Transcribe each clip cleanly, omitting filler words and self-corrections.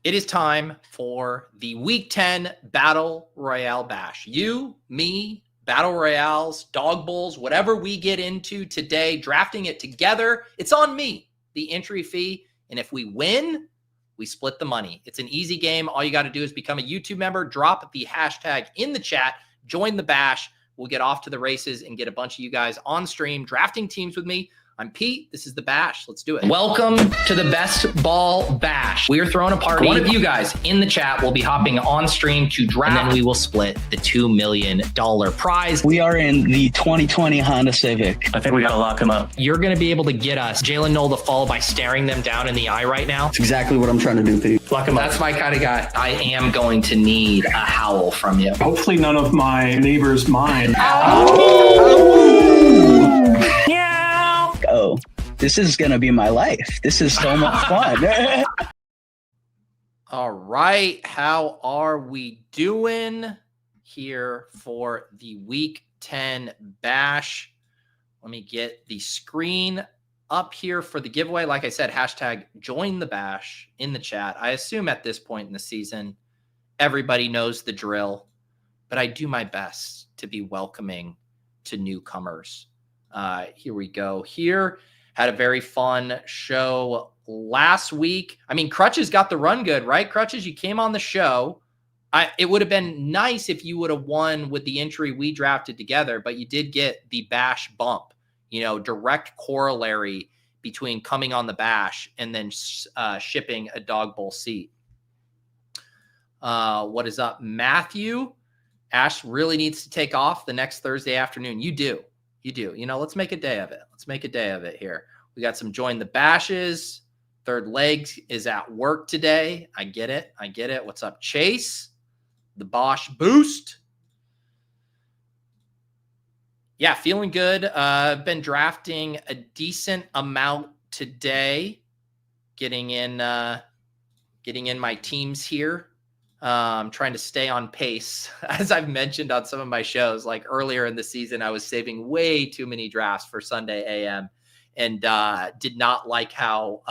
It is time for the Week 10 Battle Royale Bash. You, me, Battle Royales, Dawg Bowls, whatever we get into today, drafting it together, it's on me, the entry fee. And if we win, we split the money. It's an easy game. All you got to do is become a YouTube member, drop the hashtag in the chat, join the bash. We'll get off to the races and get a bunch of you guys on stream drafting teams with me. I'm Pete. This is the Bash. Let's do it. Welcome to the Best Ball Bash. We are throwing a party. One of you guys in the chat will be hopping on stream to draft, and then we will split the $2 million prize. We are in the 2020 Honda Civic. I think we got to lock him up. You're going to be able to get us Jalen Knoll to fall by staring them down in the eye right now. That's exactly what I'm trying to do, Pete. Lock him up. That's my kind of guy. I am going to need a howl from you. Hopefully none of my neighbors mind. Oh, this is going to be my life. This is so much fun. All right. How are we doing here for the Week 10 Bash? Let me get the screen up here for the giveaway. Like I said, hashtag join the bash in the chat. I assume at this point in the season, everybody knows the drill, but I do my best to be welcoming to newcomers. Here we go. Here had a very fun show last week. I mean, Crutches got the run good, right? Crutches, you came on the show. It would have been nice if you would have won with the entry we drafted together, but you did get the bash bump, direct corollary between coming on the bash and then shipping a Dawg Bowl seat. What is up, Matthew? Ash really needs to take off the next Thursday afternoon. You do. Let's make a day of it. Let's make a day of it here. We got some join the bashes. Third leg is at work today. I get it. What's up, Chase? The Bosch boost. Yeah, feeling good. I've been drafting a decent amount today. Getting in my teams here. Trying to stay on pace. As I've mentioned on some of my shows, like earlier in the season, I was saving way too many drafts for Sunday AM and did not like how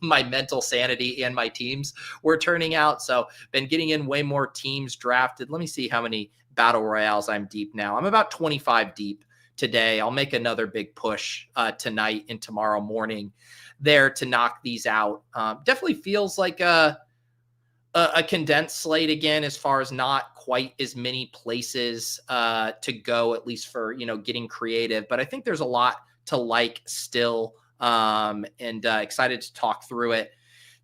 my mental sanity and my teams were turning out. So been getting in way more teams drafted. Let me see how many battle royales I'm deep now. I'm about 25 deep today. I'll make another big push tonight and tomorrow morning there to knock these out. Definitely feels like a condensed slate again, as far as not quite as many places to go, at least for, getting creative. But I think there's a lot to like still, and excited to talk through it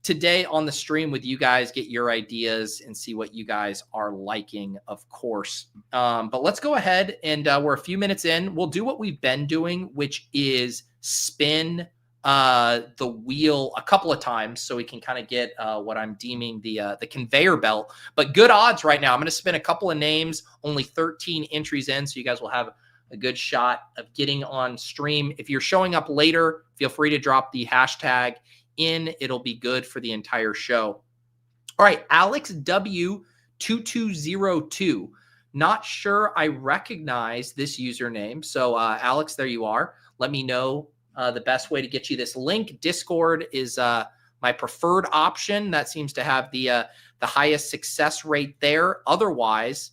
today on the stream with you guys, get your ideas and see what you guys are liking, of course. But let's go ahead and we're a few minutes in. We'll do what we've been doing, which is spin the wheel a couple of times so we can kind of get what I'm deeming the conveyor belt. But good odds right now. I'm going to spin a couple of names, only 13 entries in, so you guys will have a good shot of getting on stream. If you're showing up later, feel free to drop the hashtag in. It'll be good for the entire show. All right, Alex W2202. Not sure I recognize this username. So Alex, there you are. Let me know the best way to get you this link. Discord is my preferred option. That seems to have the highest success rate there. Otherwise,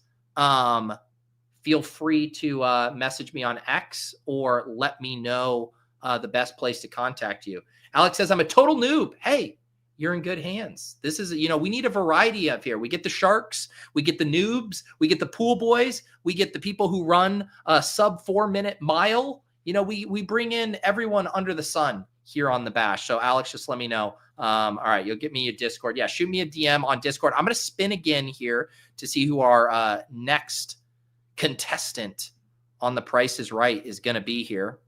feel free to message me on X or let me know the best place to contact you. Alex says, I'm a total noob. Hey, you're in good hands. This is, we need a variety of here. We get the sharks, we get the noobs, we get the pool boys, we get the people who run a sub 4-minute mile. We bring in everyone under the sun here on the bash. So Alex, just let me know. All right, you'll get me a Discord. Yeah, shoot me a DM on Discord. I'm going to spin again here to see who our next contestant on The Price is Right is going to be here.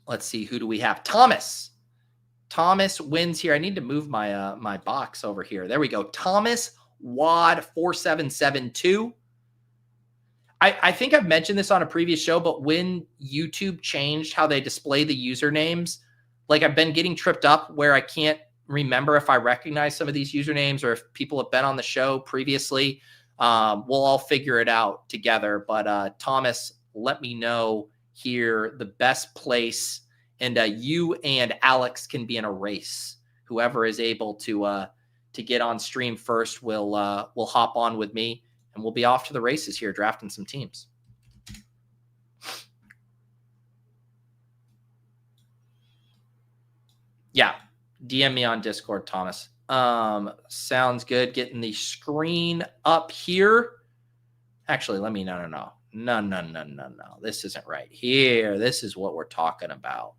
Let's see, who do we have? Thomas. Thomas wins here. I need to move my my box over here. There we go. Thomas Wad 4772. I think I've mentioned this on a previous show, but when YouTube changed how they display the usernames, like I've been getting tripped up where I can't remember if I recognize some of these usernames or if people have been on the show previously. We'll all figure it out together. But Thomas, let me know here the best place and you and Alex can be in a race. Whoever is able to get on stream first will hop on with me, and we'll be off to the races here, drafting some teams. Yeah, DM me on Discord, Thomas. Sounds good. Getting the screen up here. Actually, let me no. This isn't right here. This is what we're talking about.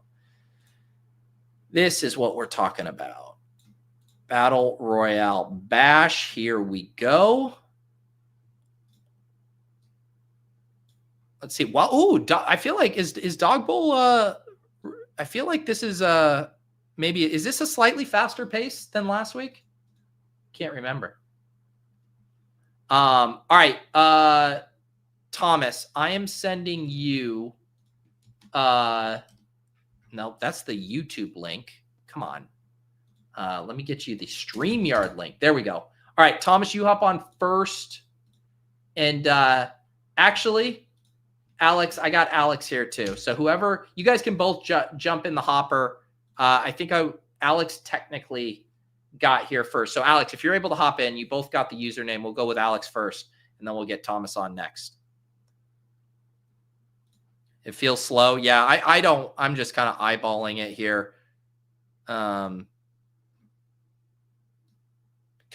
Battle Royale Bash. Here we go. Let's see. Well, I feel like is Dawg Bowl. I feel like this is maybe is this a slightly faster pace than last week? Can't remember. All right. Thomas, I am sending you no, that's the YouTube link. Come on. Let me get you the StreamYard link. There we go. All right, Thomas, you hop on first. And actually, Alex, I got Alex here too. So whoever, you guys can both jump in the hopper. I think Alex technically got here first. So Alex, if you're able to hop in, you both got the username. We'll go with Alex first, and then we'll get Thomas on next. It feels slow. Yeah, I'm just kind of eyeballing it here. Because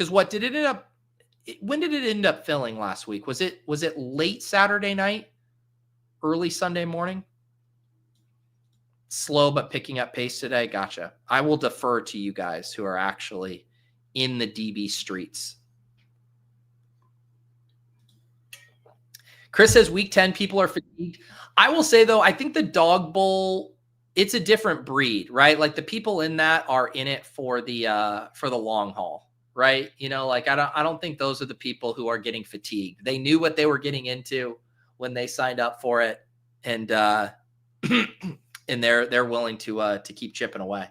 when did it end up filling last week? Was it late Saturday night, early Sunday morning? Slow but picking up pace today. Gotcha. I will defer to you guys who are actually in the DB streets. Chris says week 10 people are fatigued. I will say though, I think the Dawg Bowl, it's a different breed, right? Like the people in that are in it for the long haul, right? You know, like I don't think those are the people who are getting fatigued. They knew what they were getting into when they signed up for it, and and they're willing to keep chipping away.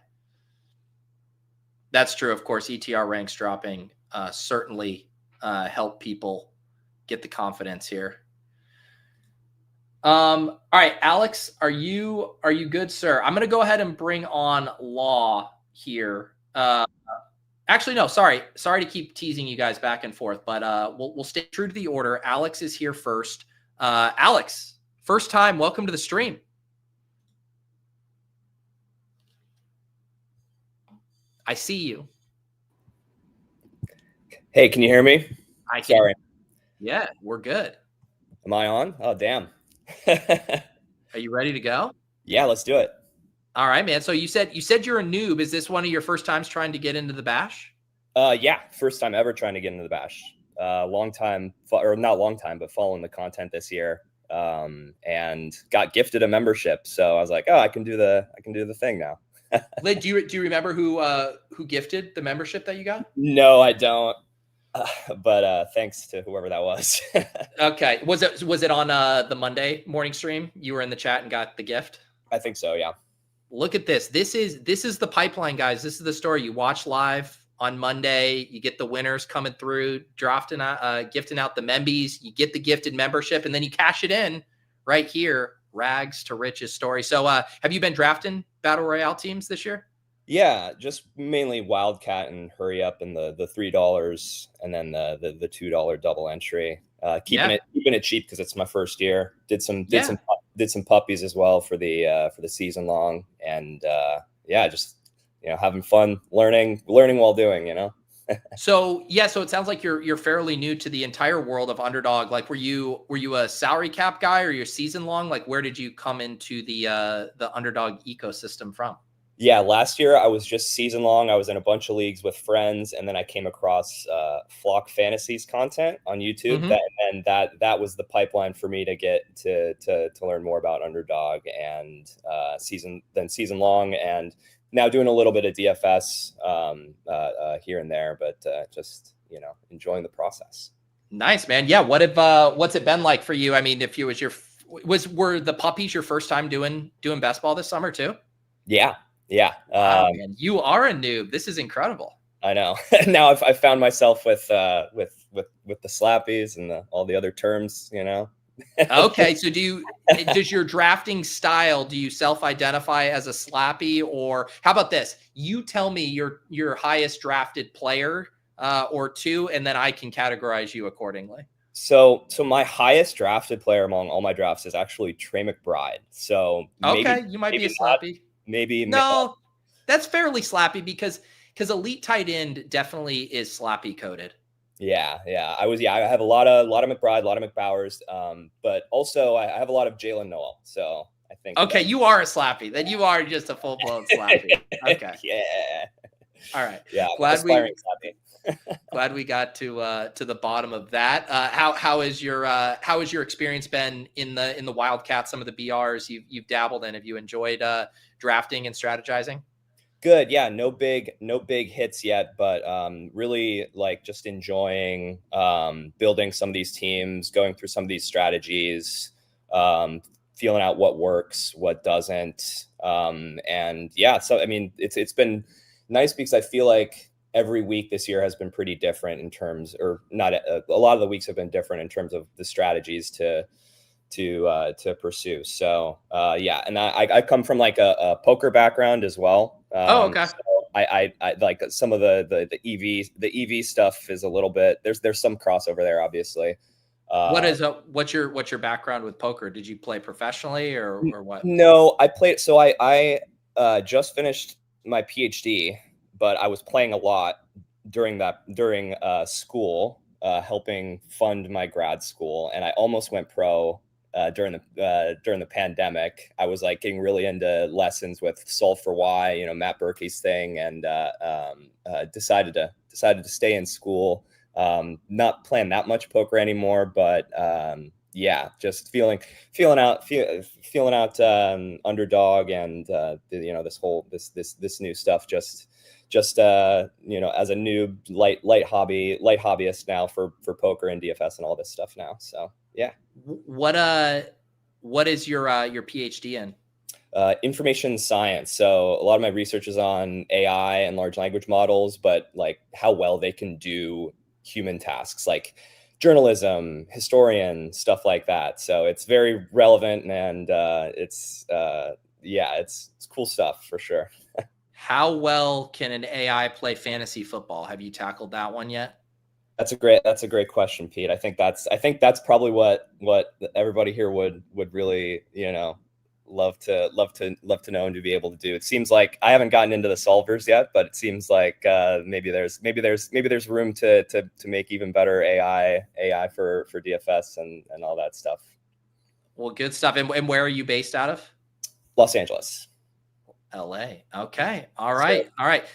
That's true, of course. ETR ranks dropping certainly help people get the confidence here. All right, Alex, are you good, sir? I'm going to go ahead and bring on Law here. Actually, no, sorry to keep teasing you guys back and forth, but we'll stay true to the order. Alex is here first. Alex, first time, welcome to the stream. I see you. Hey, can you hear me? I can. Sorry. Yeah, we're good. Am I on? Oh, damn. Are you ready to go? Yeah, let's do it. All right, man. So you said you're a noob. Is this one of your first times trying to get into the bash? Yeah, first time ever trying to get into the bash. Long time, or not long time, but following the content this year, and got gifted a membership. So I was like, oh, I can do the thing now. Lid, do you remember who gifted the membership that you got? No, I don't. But thanks to whoever that was. Okay. Was it on the Monday morning stream? You were in the chat and got the gift? I think so, yeah. Look at this. This is the pipeline, guys. This is the story. You watch live on Monday, you get the winners coming through, gifting out the membies, you get the gifted membership, and then you cash it in right here. Rags to riches story. So have you been drafting Battle Royale teams this year? Yeah, just mainly Wildcat and Hurry Up and the $3 and then the $2 double entry. Keeping it cheap because it's my first year. Did some puppies as well for the season long, and just having fun, learning while doing. So it sounds like you're fairly new to the entire world of Underdog. Like, were you a salary cap guy or your season long? Like, where did you come into the Underdog ecosystem from? Yeah, last year I was just season long. I was in a bunch of leagues with friends, and then I came across Flock Fantasies content on YouTube. Mm-hmm. That was the pipeline for me to get to learn more about Underdog and season long, and now doing a little bit of DFS here and there, but just enjoying the process. Nice, man. Yeah, what's it been like for you? I mean, if you were the puppies your first time doing best ball this summer too? Yeah. Wow, man, you are a noob. This is incredible. I know. Now I've found myself with the slappies and all the other terms, Okay, so does your drafting style, do you self-identify as a slappy, or how about this? You tell me your highest drafted player or two, and then I can categorize you accordingly. So my highest drafted player among all my drafts is actually Trey McBride. So Okay, you might be a slappy. No, that's fairly slappy because elite tight end definitely is slappy coded. Yeah. I have a lot of McBride, a lot of McBowers, but also I have a lot of Jalen Noel. So I think. Okay, you are a slappy. Then you are just a full blown slappy. Okay. Yeah. All right. Yeah. Glad we got to the bottom of that. How has your experience been in the Wildcat? Some of the BRs you've dabbled in. Have you enjoyed drafting and strategizing? Good. Yeah. No big hits yet, but really like just enjoying building some of these teams, going through some of these strategies, feeling out what works, what doesn't. And yeah, so I mean, it's been nice because I feel like every week this year has been pretty different in terms, or not a lot of the weeks have been different in terms of the strategies to pursue. So yeah, and I come from like a poker background as well. Okay. So I like some of the EV stuff is a little bit, there's some crossover there, obviously. What's your background with poker? Did you play professionally or what? No, I played. So I just finished my PhD, but I was playing a lot during school, helping fund my grad school, and I almost went pro during the pandemic. I was like getting really into lessons with Solve for Why, Matt Berkey's thing, and decided to stay in school. Not playing that much poker anymore, but yeah, just feeling out Underdog and this new stuff. Just as a noob, light hobbyist now for poker and DFS and all this stuff now. So yeah. What is your PhD in? Information science. So a lot of my research is on AI and large language models, but like how well they can do human tasks like journalism, historian, stuff like that. So it's very relevant, and it's cool stuff for sure. How well can an AI play fantasy football? Have you tackled that one yet? That's a great question, Pete. I think that's probably what everybody here would really, love to know and to be able to do. It seems like I haven't gotten into the solvers yet, but it seems like maybe there's room to make even better AI for DFS and all that stuff. Well, good stuff. And where are you based out of? Los Angeles. LA. Okay. All right. All right.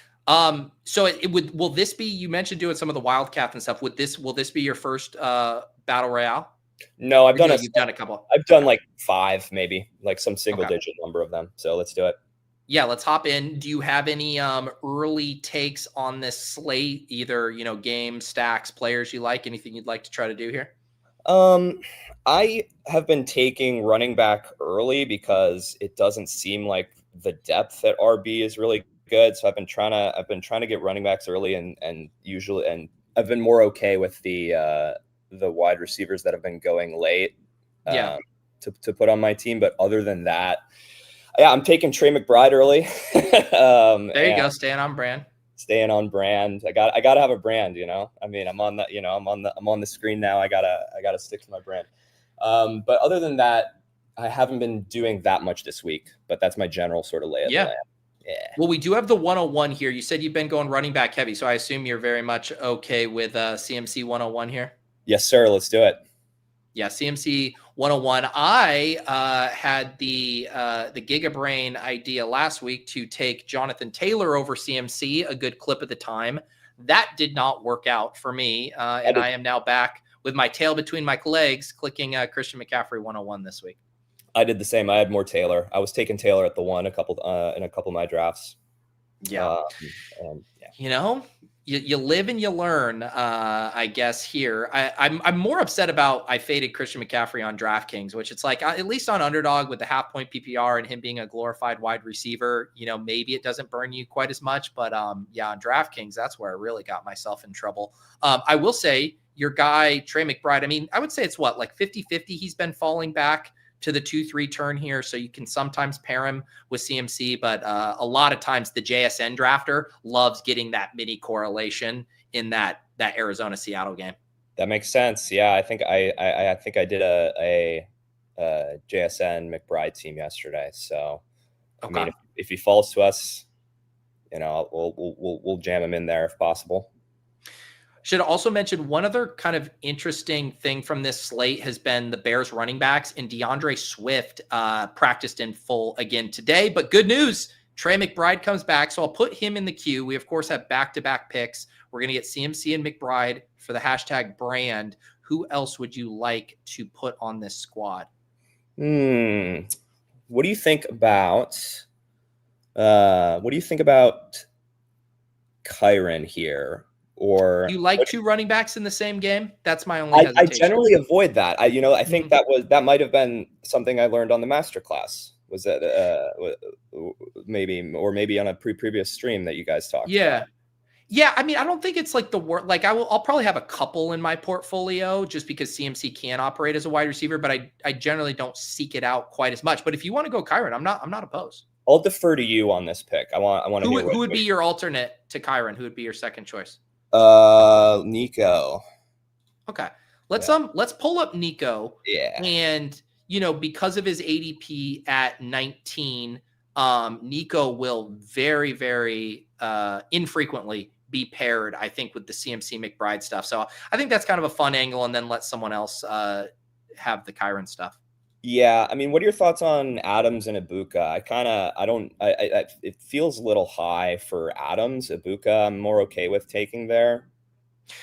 So will this be, you mentioned doing some of the Wildcat and stuff. Will this be your first battle royale? No, you've done a couple. I've done like 5, maybe like some single digit number of them. So let's do it. Yeah, let's hop in. Do you have any early takes on this slate? Either, games, stacks, players you like, anything you'd like to try to do here? I have been taking running back early because it doesn't seem like the depth at RB is really good. So I've been trying to get running backs early, and I've been more okay with the wide receivers that have been going late to put on my team. But other than that, yeah, I'm taking Trey McBride early. There you go. Staying on brand. I gotta have a brand, I mean, I'm on the screen now. I gotta stick to my brand. But other than that, I haven't been doing that much this week, but that's my general sort of lay of the land. Yeah. Well, we do have the 101 here. You said you've been going running back heavy, so I assume you're very much okay with CMC 101 here. Yes, sir. Let's do it. Yeah, CMC 101. I had the Gigabrain idea last week to take Jonathan Taylor over CMC, a good clip at the time. That did not work out for me, and I am now back with my tail between my legs, clicking Christian McCaffrey 101 this week. I did the same. I had more Taylor. I was taking Taylor at the 1 in a couple of my drafts. Yeah. You live and you learn, I guess here. I'm more upset about I faded Christian McCaffrey on DraftKings, which it's like, at least on Underdog with the half-point PPR and him being a glorified wide receiver, maybe it doesn't burn you quite as much. But yeah, on DraftKings, that's where I really got myself in trouble. I will say your guy, Trey McBride, I mean, I would say it's what, like 50-50 he's been falling back to the 2-3 turn here. So you can sometimes pair him with CMC, but a lot of times the JSN drafter loves getting that mini correlation in that Arizona Seattle game. That makes sense. Yeah, I think I did a JSN McBride team yesterday. So Okay. I mean, if he falls to us, you know, we'll jam him in there if possible. Should also mention one other kind of interesting thing from this slate has been the Bears running backs, and DeAndre Swift practiced in full again today. But good news, Trey McBride comes back, so I'll put him in the queue. We, of course, have back-to-back picks. We're going to get CMC and McBride for the hashtag brand. Who else would you like to put on this squad? What do you think about Kyron here? Or you like two running backs in the same game? That's my only hesitation. I generally avoid that. I think that might have been something I learned on the masterclass. Was that maybe on a previous stream that you guys talked about? Yeah. I mean, I don't think it's like the worst. Like I'll probably have a couple in my portfolio just because CMC can operate as a wide receiver, but I generally don't seek it out quite as much. But if you want to go Kyron, I'm not opposed. I'll defer to you on this pick. I want to. Who would be your alternate to Kyron? Who would be your second choice? Nico. Okay. Let's pull up Nico. Yeah. And because of his ADP at 19, Nico will very, very infrequently be paired, I think, with the CMC McBride stuff. So I think that's kind of a fun angle, and then let someone else have the Kyron stuff. Yeah, I mean, what are your thoughts on Adams and Ibuka? It feels a little high for Adams. Ibuka, I'm more okay with taking there,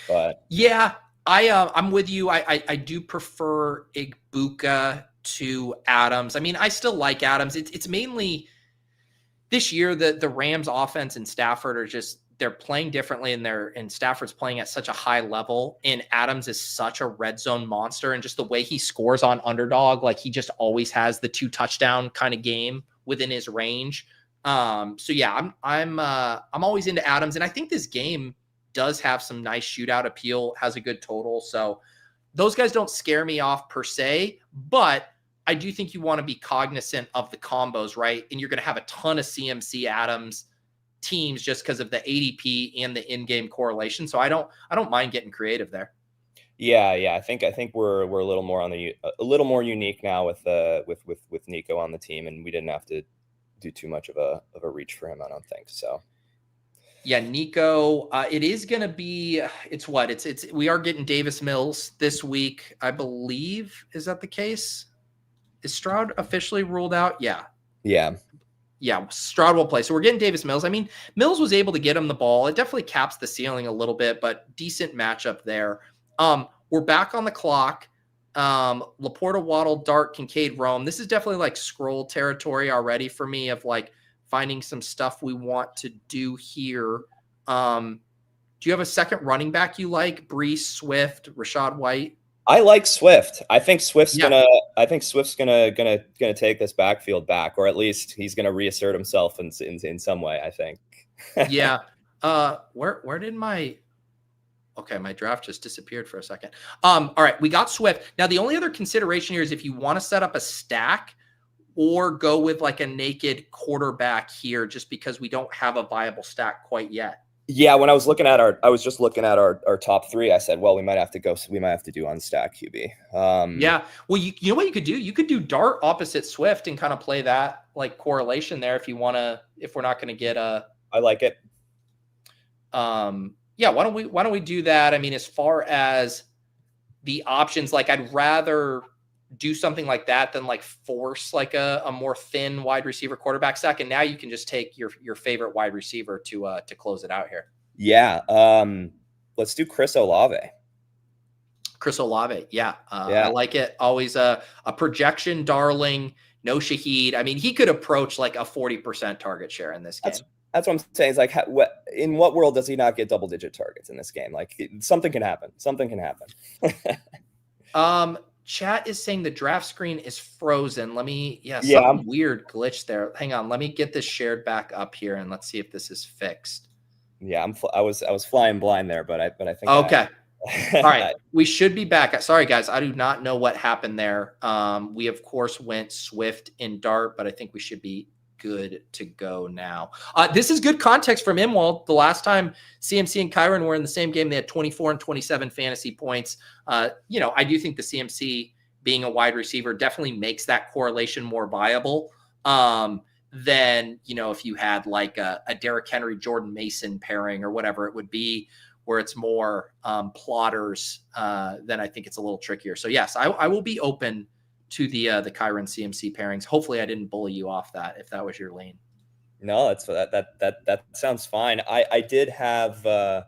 but yeah, I'm with you. I do prefer Ibuka to Adams. I mean, I still like Adams. It's mainly this year the Rams offense and Stafford are just, they're playing differently, and Stafford's playing at such a high level, and Adams is such a red zone monster, and just the way he scores on underdog, like he just always has the 2 touchdown kind of game within his range. So yeah, I'm always into Adams, and I think this game does have some nice shootout appeal, has a good total. So those guys don't scare me off per se, but I do think you want to be cognizant of the combos, right? And you're going to have a ton of CMC Adams teams just because of the ADP and the in-game correlation. So I don't mind getting creative there. Yeah. I think we're a little more a little more unique now with Nico on the team, and we didn't have to do too much of a reach for him, I don't think so. Yeah, Nico, it is going to be, we are getting Davis Mills this week, I believe. Is that the case? Is Stroud officially ruled out? Yeah, Stroud will play. So we're getting Davis Mills. I mean, Mills was able to get him the ball. It definitely caps the ceiling a little bit, but decent matchup there. We're back on the clock. Laporta, Waddle, Dart, Kincaid, Rome. This is definitely like scroll territory already for me of like finding some stuff we want to do here. Do you have a second running back you like? Brees, Swift, Rashad White? I like Swift. I think Swift's gonna take this backfield back, or at least he's gonna reassert himself in some way, I think. Yeah. Where did my draft just disappeared for a second. All right, we got Swift. Now the only other consideration here is if you want to set up a stack or go with like a naked quarterback here, just because we don't have a viable stack quite yet. Yeah, when I was just looking at our top 3, I said, well, we might have to do unstack QB. Yeah. Well, you know what you could do? You could do Dart opposite Swift and kind of play that like correlation there if we're not going to get a. I like it. Yeah. Why don't we do that? I mean, as far as the options, like I'd rather do something like that than like force like a more thin wide receiver quarterback stack. And now you can just take your favorite wide receiver to close it out here. Yeah. Let's do Chris Olave. Yeah. I like it. Always a projection darling. No Shaheed. I mean, he could approach like a 40% target share in this game. That's what I'm saying. It's like, in what world does he not get double-digit targets in this game? Like something can happen. Chat is saying the draft screen is frozen. Something weird glitch there. Hang on. Let me get this shared back up here and let's see if this is fixed. Yeah, I was flying blind there, but I think okay. All right, we should be back. Sorry, guys, I do not know what happened there. We of course went Swift in Dart, but I think we should be good to go now. This is good context from Mwald. The last time CMC and Kyron were in the same game, they had 24 and 27 fantasy points. I do think the CMC being a wide receiver definitely makes that correlation more viable than, if you had like a Derrick Henry, Jordan Mason pairing or whatever it would be, where it's more plotters, then I think it's a little trickier. So yes, I will be open to the Kyron CMC pairings. Hopefully I didn't bully you off that, if that was your lane. No, that sounds fine. I did have I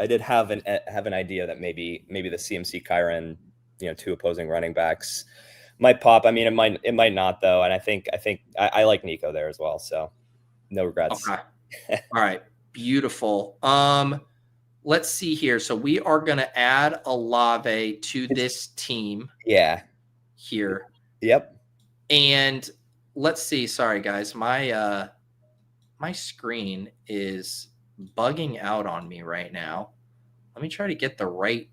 did have an idea that maybe the CMC Kyron, two opposing running backs might pop. I mean, it might not though. And I think I like Nico there as well. So no regrets. Okay. All right. Beautiful. Let's see here. So we are going to add Olave to this team. Yeah. Here. Yep. And let's see. Sorry, guys. My screen is bugging out on me right now. Let me try to get the right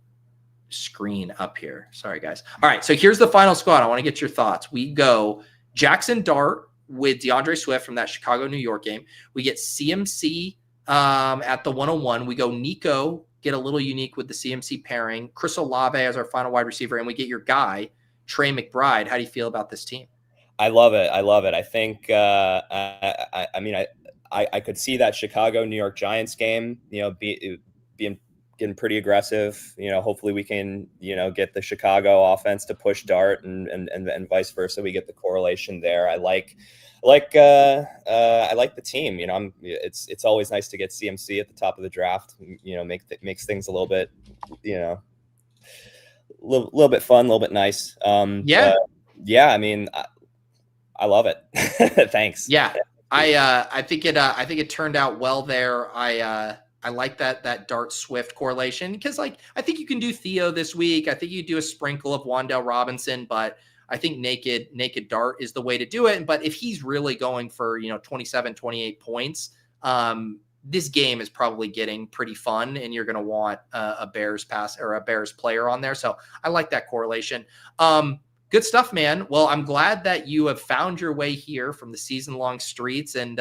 screen up here. Sorry, guys. All right. So here's the final squad. I want to get your thoughts. We go Jackson Dart with DeAndre Swift from that Chicago, New York game. We get CMC at the 101. We go Nico, get a little unique with the CMC pairing. Chris Olave as our final wide receiver. And we get your guy, Trey McBride. How do you feel about this team? I love it. I think, I could see that Chicago, New York Giants game, getting pretty aggressive. Hopefully we can, get the Chicago offense to push Dart and vice versa. We get the correlation there. I like the team. It's always nice to get CMC at the top of the draft. Makes things a little bit, little bit fun, a little bit nice. I mean, I love it. Thanks. Yeah, I think it turned out well there. I like that Dart Swift correlation because I think you can do Theo this week. I think you do a sprinkle of Wan'Dale Robinson, but I think naked Dart is the way to do it. But if he's really going for, 27, 28 points, this game is probably getting pretty fun and you're going to want a Bears pass or a Bears player on there. So I like that correlation. Good stuff, man. Well, I'm glad that you have found your way here from the season-long streets. And,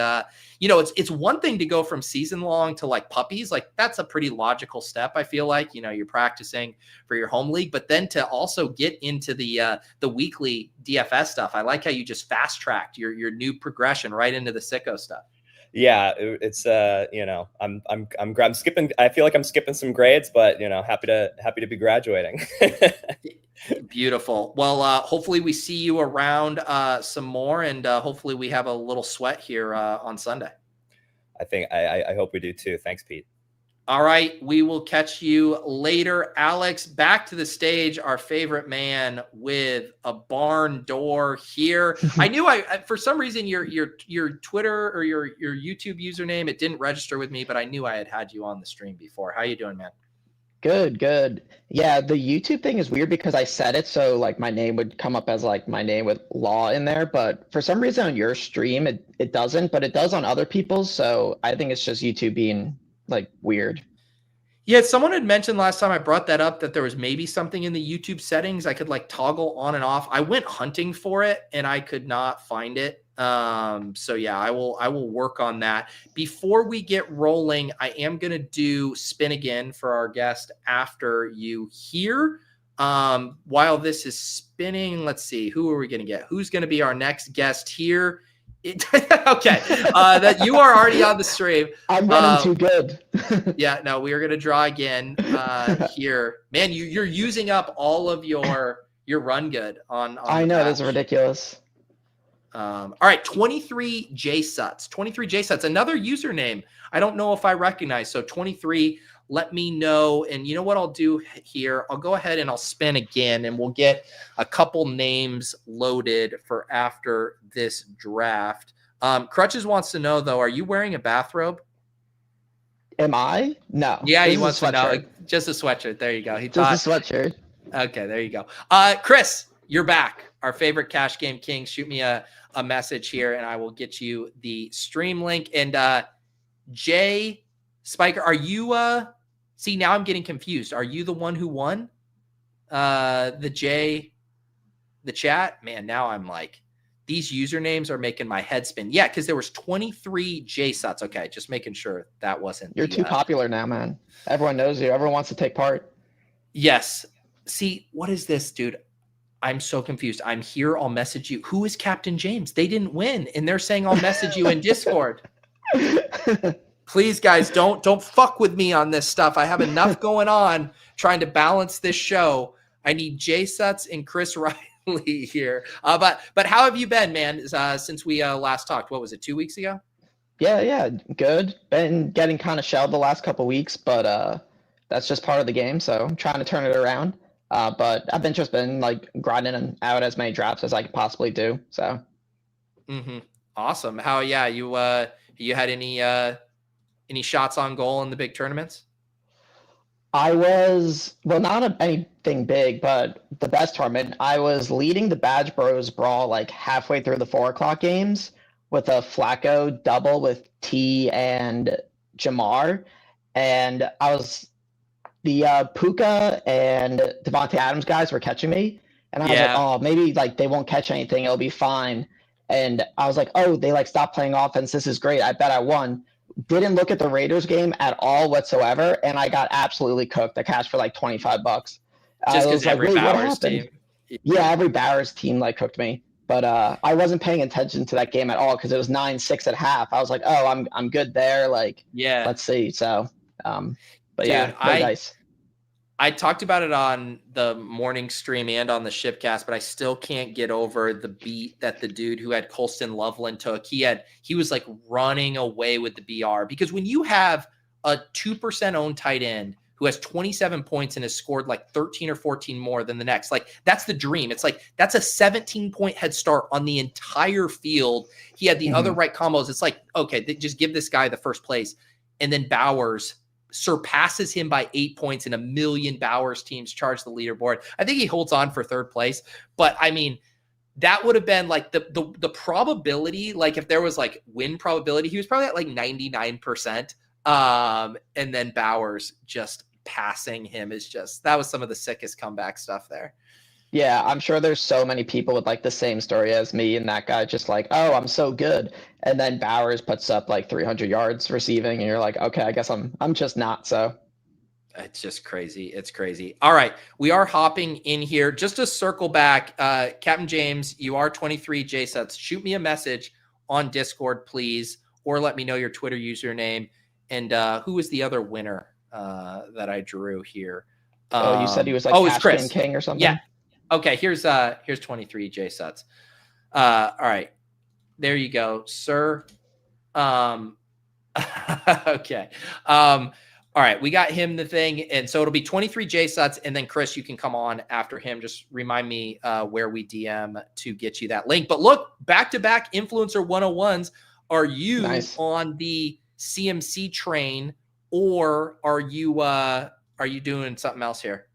it's one thing to go from season-long to like puppies. Like that's a pretty logical step. I feel like, you're practicing for your home league, but then to also get into the weekly DFS stuff. I like how you just fast-tracked your new progression right into the sicko stuff. Yeah, it's I'm skipping. I feel like I'm skipping some grades, but happy to be graduating. Beautiful. Well, hopefully we see you around some more, and hopefully we have a little sweat here on Sunday. I hope we do too. Thanks, Pete. All right, we will catch you later. Alex, back to the stage, our favorite man with a barn door here. I knew for some reason your Twitter or your YouTube username, it didn't register with me, but I knew I had you on the stream before. How you doing, man? Good. Yeah, the YouTube thing is weird because I set it so like my name would come up as like my name with law in there, but for some reason on your stream it doesn't, but it does on other people's. So I think it's just YouTube being like weird. Yeah, someone had mentioned last time I brought that up that there was maybe something in the YouTube settings I could like toggle on and off. I went hunting for it and I could not find it. So yeah, I will work on that. Before we get rolling, I am going to do spin again for our guest after you here. While this is spinning, let's see, who are we going to get? Who's going to be our next guest here? Okay. That you are already on the stream. I'm running too good. Yeah, no, we are going to draw again here. Man, you're using up all of your run good on I know, that's ridiculous. All right, 23 JSutts. 23 JSutts, another username. I don't know if I recognize. So 23, let me know. And you know what I'll do here? I'll go ahead and I'll spin again and we'll get a couple names loaded for after this draft. Crutches wants to know though, are you wearing a bathrobe? Am I? No. Yeah, he wants to know. Just a sweatshirt. There you go. Just a sweatshirt. Okay, there you go. Chris, you're back. Our favorite cash game king. Shoot me a message here and I will get you the stream link. And Jay Spiker, are you see, now I'm getting confused. Are you the one who won? The chat? Man, now I'm like, these usernames are making my head spin. Yeah, because there was 23 JSutts. Okay, just making sure that wasn't. You're too popular now, man. Everyone knows you. Everyone wants to take part. Yes. See, what is this, dude? I'm so confused. I'm here. I'll message you. Who is Captain James? They didn't win, and they're saying I'll message you in Discord. Please, guys, don't fuck with me on this stuff. I have enough going on trying to balance this show. I need JSutts and Chris Riley here. But how have you been, man? Since we last talked, what was it, 2 weeks ago? Yeah, good. Been getting kind of shelled the last couple weeks, but that's just part of the game. So I'm trying to turn it around. But I've been like grinding out as many drafts as I could possibly do. So. Awesome. How? Yeah, you had any shots on goal in the big tournaments? I was, well, not anything big, but the best tournament. I was leading the Badge Bros Brawl like halfway through the 4 o'clock games with a Flacco double with T and Jamar. And I was, the Puka and Devontae Adams guys were catching me. And I was like, oh, maybe like they won't catch anything. It'll be fine. And I was like, oh, they like stopped playing offense. This is great. I bet I won. Didn't look at the Raiders game at all whatsoever, and I got absolutely cooked. I cashed for like $25. Just because every Bowers team. Yeah, every Bowers team like cooked me. But I wasn't paying attention to that game at all because it was 9-6 at half. I was like, oh, I'm good there. Like, yeah, let's see. So, but dude, yeah, nice. I talked about it on the morning stream and on the Shipcast, but I still can't get over the beat that the dude who had Colston Loveland took. He was like running away with the BR, because when you have a 2% owned tight end who has 27 points and has scored like 13 or 14 more than the next, like that's the dream. It's like, that's a 17-point head start on the entire field. He had the other right combos. It's like, okay, just give this guy the first place. And then Bowers surpasses him by 8 points, and 1 million Bowers teams charge the leaderboard. I think he holds on for 3rd place, but I mean, that would have been like the probability, like if there was like win probability, he was probably at like 99%. And then Bowers just passing him is just, that was some of the sickest comeback stuff there. Yeah, I'm sure there's so many people with like the same story as me, and that guy just like, oh, I'm so good. And then Bowers puts up like 300 yards receiving, and you're like, okay, I guess I'm just not. So it's just crazy. It's crazy. All right, we are hopping in here. Just to circle back, Captain James, you are 23 JSutts. Shoot me a message on Discord, please, or let me know your Twitter username. And who was the other winner that I drew here? Oh, you said he was like it's Chris King or something? Yeah. Okay, here's 23 JSutts. All right. There you go, sir. Okay. All right, we got him the thing, and so it'll be 23 JSutts, and then Chris, you can come on after him. Just remind me where we DM to get you that link. But look, back-to-back influencer 101s. Are you on the CMC train, or are you doing something else here?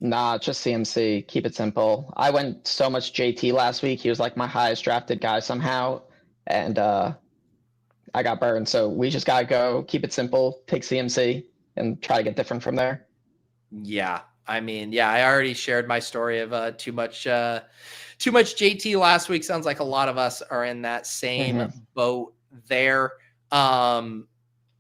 Nah, just CMC. Keep it simple. I went so much JT last week. He was like my highest drafted guy somehow, and I got burned. So we just gotta go. Keep it simple. Take CMC and try to get different from there. Yeah, I mean, yeah, I already shared my story of too much JT last week. Sounds like a lot of us are in that same boat there. All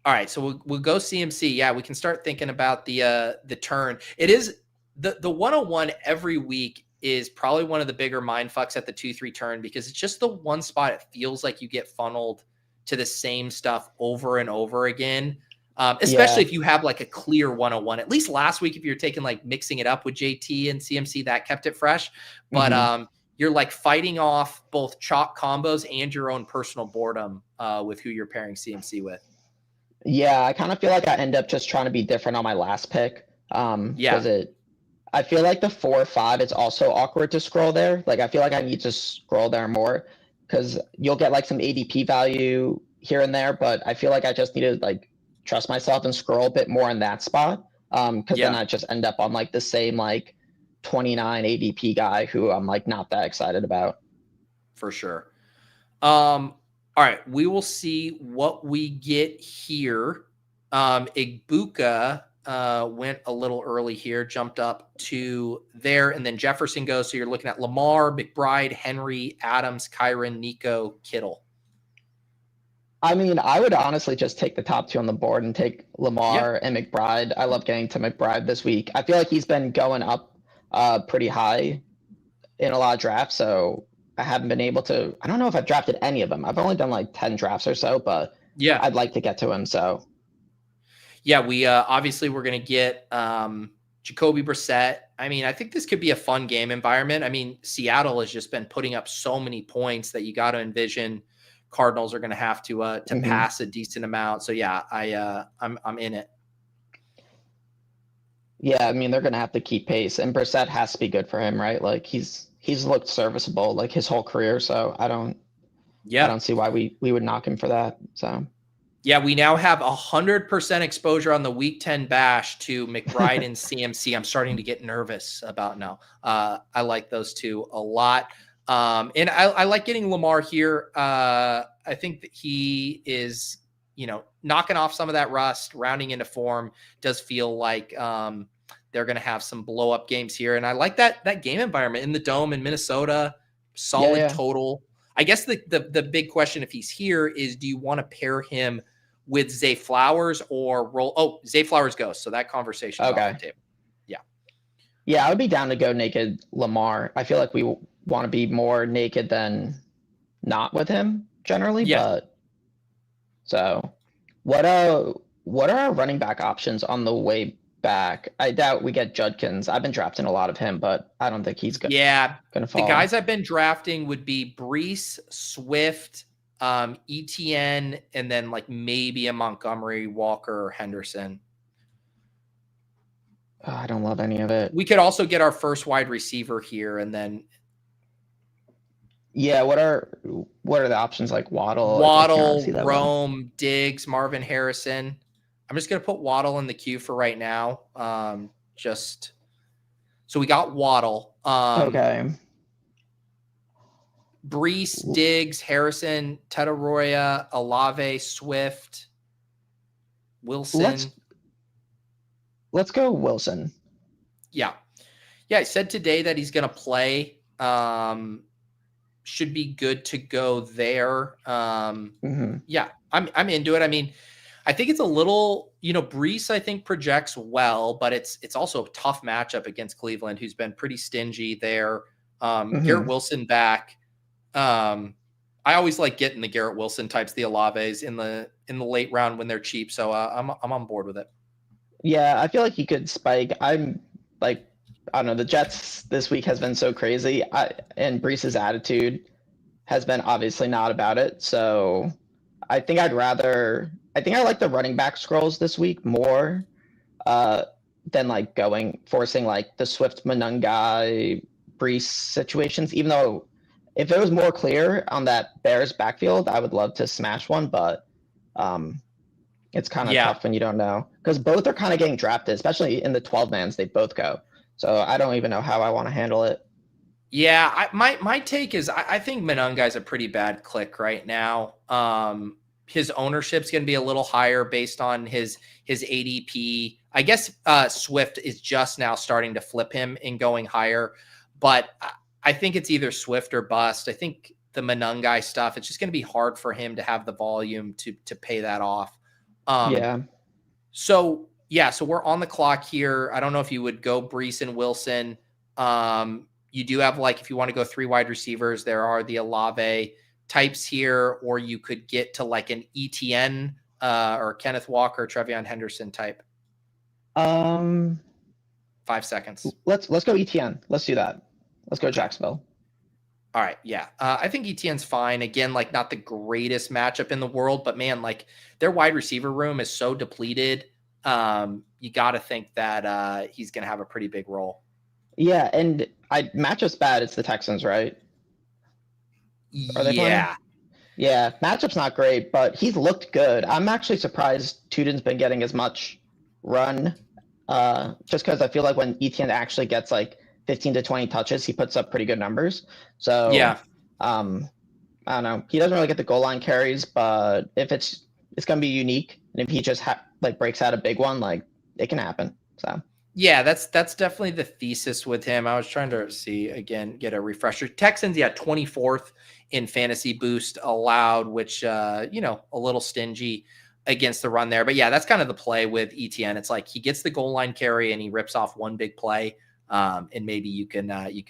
right, so we'll go CMC. Yeah, we can start thinking about the turn. It is. The 101 every week is probably one of the bigger mind fucks at the 2-3 turn, because it's just the one spot it feels like you get funneled to the same stuff over and over again. Especially if you have like a clear 101. At least last week, if you're taking like mixing it up with JT and CMC, that kept it fresh. But you're like fighting off both chalk combos and your own personal boredom with who you're pairing CMC with. Yeah, I kind of feel like I end up just trying to be different on my last pick. I feel like the 4 or 5, it's also awkward to scroll there. Like, I feel like I need to scroll there more, because you'll get like some ADP value here and there, but I feel like I just need to like trust myself and scroll a bit more in that spot. Because then I just end up on like the same like 29 ADP guy who I'm like not that excited about. For sure. All right, we will see what we get here. Igbuka went a little early here, jumped up to there, and then Jefferson goes. So you're looking at Lamar, McBride, Henry, Adams, Kyron, Nico, Kittle. I mean, I would honestly just take the top 2 on the board and take Lamar and McBride. I love getting to McBride this week. I feel like he's been going up pretty high in a lot of drafts, so I haven't been able to. I don't know if I've drafted any of them. I've only done like 10 drafts or so, but yeah, I'd like to get to him. So yeah, we obviously we're gonna get Jacoby Brissett. I mean, I think this could be a fun game environment. I mean, Seattle has just been putting up so many points that you got to envision Cardinals are going to have to pass a decent amount. So yeah, I'm in it. Yeah, I mean, they're going to have to keep pace, and Brissett has to be good for him, right? Like he's looked serviceable like his whole career, so I don't see why we would knock him for that. So yeah, we now have 100% exposure on the Week 10 bash to McBride and CMC. I'm starting to get nervous about now. I like those two a lot. And I like getting Lamar here. I think that he is, knocking off some of that rust, rounding into form. Does feel like they're going to have some blow up games here. And I like that game environment in the Dome in Minnesota. Solid total. I guess the big question if he's here is, do you want to pair him with Zay Flowers or roll? Oh, Zay Flowers goes. So that conversation is off the table. Yeah, I would be down to go naked Lamar. I feel like we want to be more naked than not with him generally. Yeah. But so what are our running back options on the way back? I doubt we get Judkins. I've been drafting a lot of him, but I don't think he's going to fall. The guys I've been drafting would be Brees, Swift, ETN, and then like maybe a Montgomery, Walker, or Henderson. Oh, I don't love any of it. We could also get our first wide receiver here, and then what are the options like Waddle, Rome, Diggs, Marvin Harrison? I'm just gonna put Waddle in the queue for right now. So we got Waddle. Okay. Brees, Diggs, Harrison, Tetaroya, Olave, Swift, Wilson. Let's go Wilson. Yeah. I said today that he's going to play. Should be good to go there. Yeah, I'm into it. I mean, I think it's a little, Brees, I think projects well, but it's also a tough matchup against Cleveland, who's been pretty stingy there. Garrett Wilson back. I always like getting the Garrett Wilson types, the Olaves in the late round when they're cheap. So I'm on board with it. Yeah, I feel like he could spike. I'm like, I don't know, the Jets this week has been so crazy. And Brees's attitude has been obviously not about it. So I think I like the running back scrolls this week more than like forcing like the Swift Monungai Brees situations, even though if it was more clear on that Bears backfield, I would love to smash one, but it's kind of tough when you don't know, because both are kind of getting drafted, especially in the 12-mans, they both go. So I don't even know how I want to handle it. Yeah, my take is I think Monungai's a pretty bad click right now. His ownership's going to be a little higher based on his ADP. I guess Swift is just now starting to flip him and going higher, but I think it's either Swift or bust. I think the Monungai stuff, it's just going to be hard for him to have the volume to pay that off. So we're on the clock here. I don't know if you would go Brees and Wilson. You do have, like, if you want to go 3 wide receivers, there are the Olave types here, or you could get to like an ETN or Kenneth Walker, Trevion Henderson type. 5 seconds. Let's go ETN. Let's do that. Let's go Jacksonville. All right. Yeah. I think ETN's fine. Again, like not the greatest matchup in the world, but man, like their wide receiver room is so depleted. You got to think that he's going to have a pretty big role. Yeah. And matchup's bad. It's the Texans, right? Are they playing? Yeah. Matchup's not great, but he's looked good. I'm actually surprised Tudin's been getting as much run just because I feel like when ETN actually gets like 15 to 20 touches, he puts up pretty good numbers. So I don't know. He doesn't really get the goal line carries, but if it's it's gonna be unique. And if he just like breaks out a big one, like it can happen. So yeah, that's definitely the thesis with him. I was trying to see again, get a refresher. Texans, 24th in fantasy boost allowed, which a little stingy against the run there. But yeah, that's kind of the play with ETN. It's like he gets the goal line carry and he rips off one big play, and maybe you can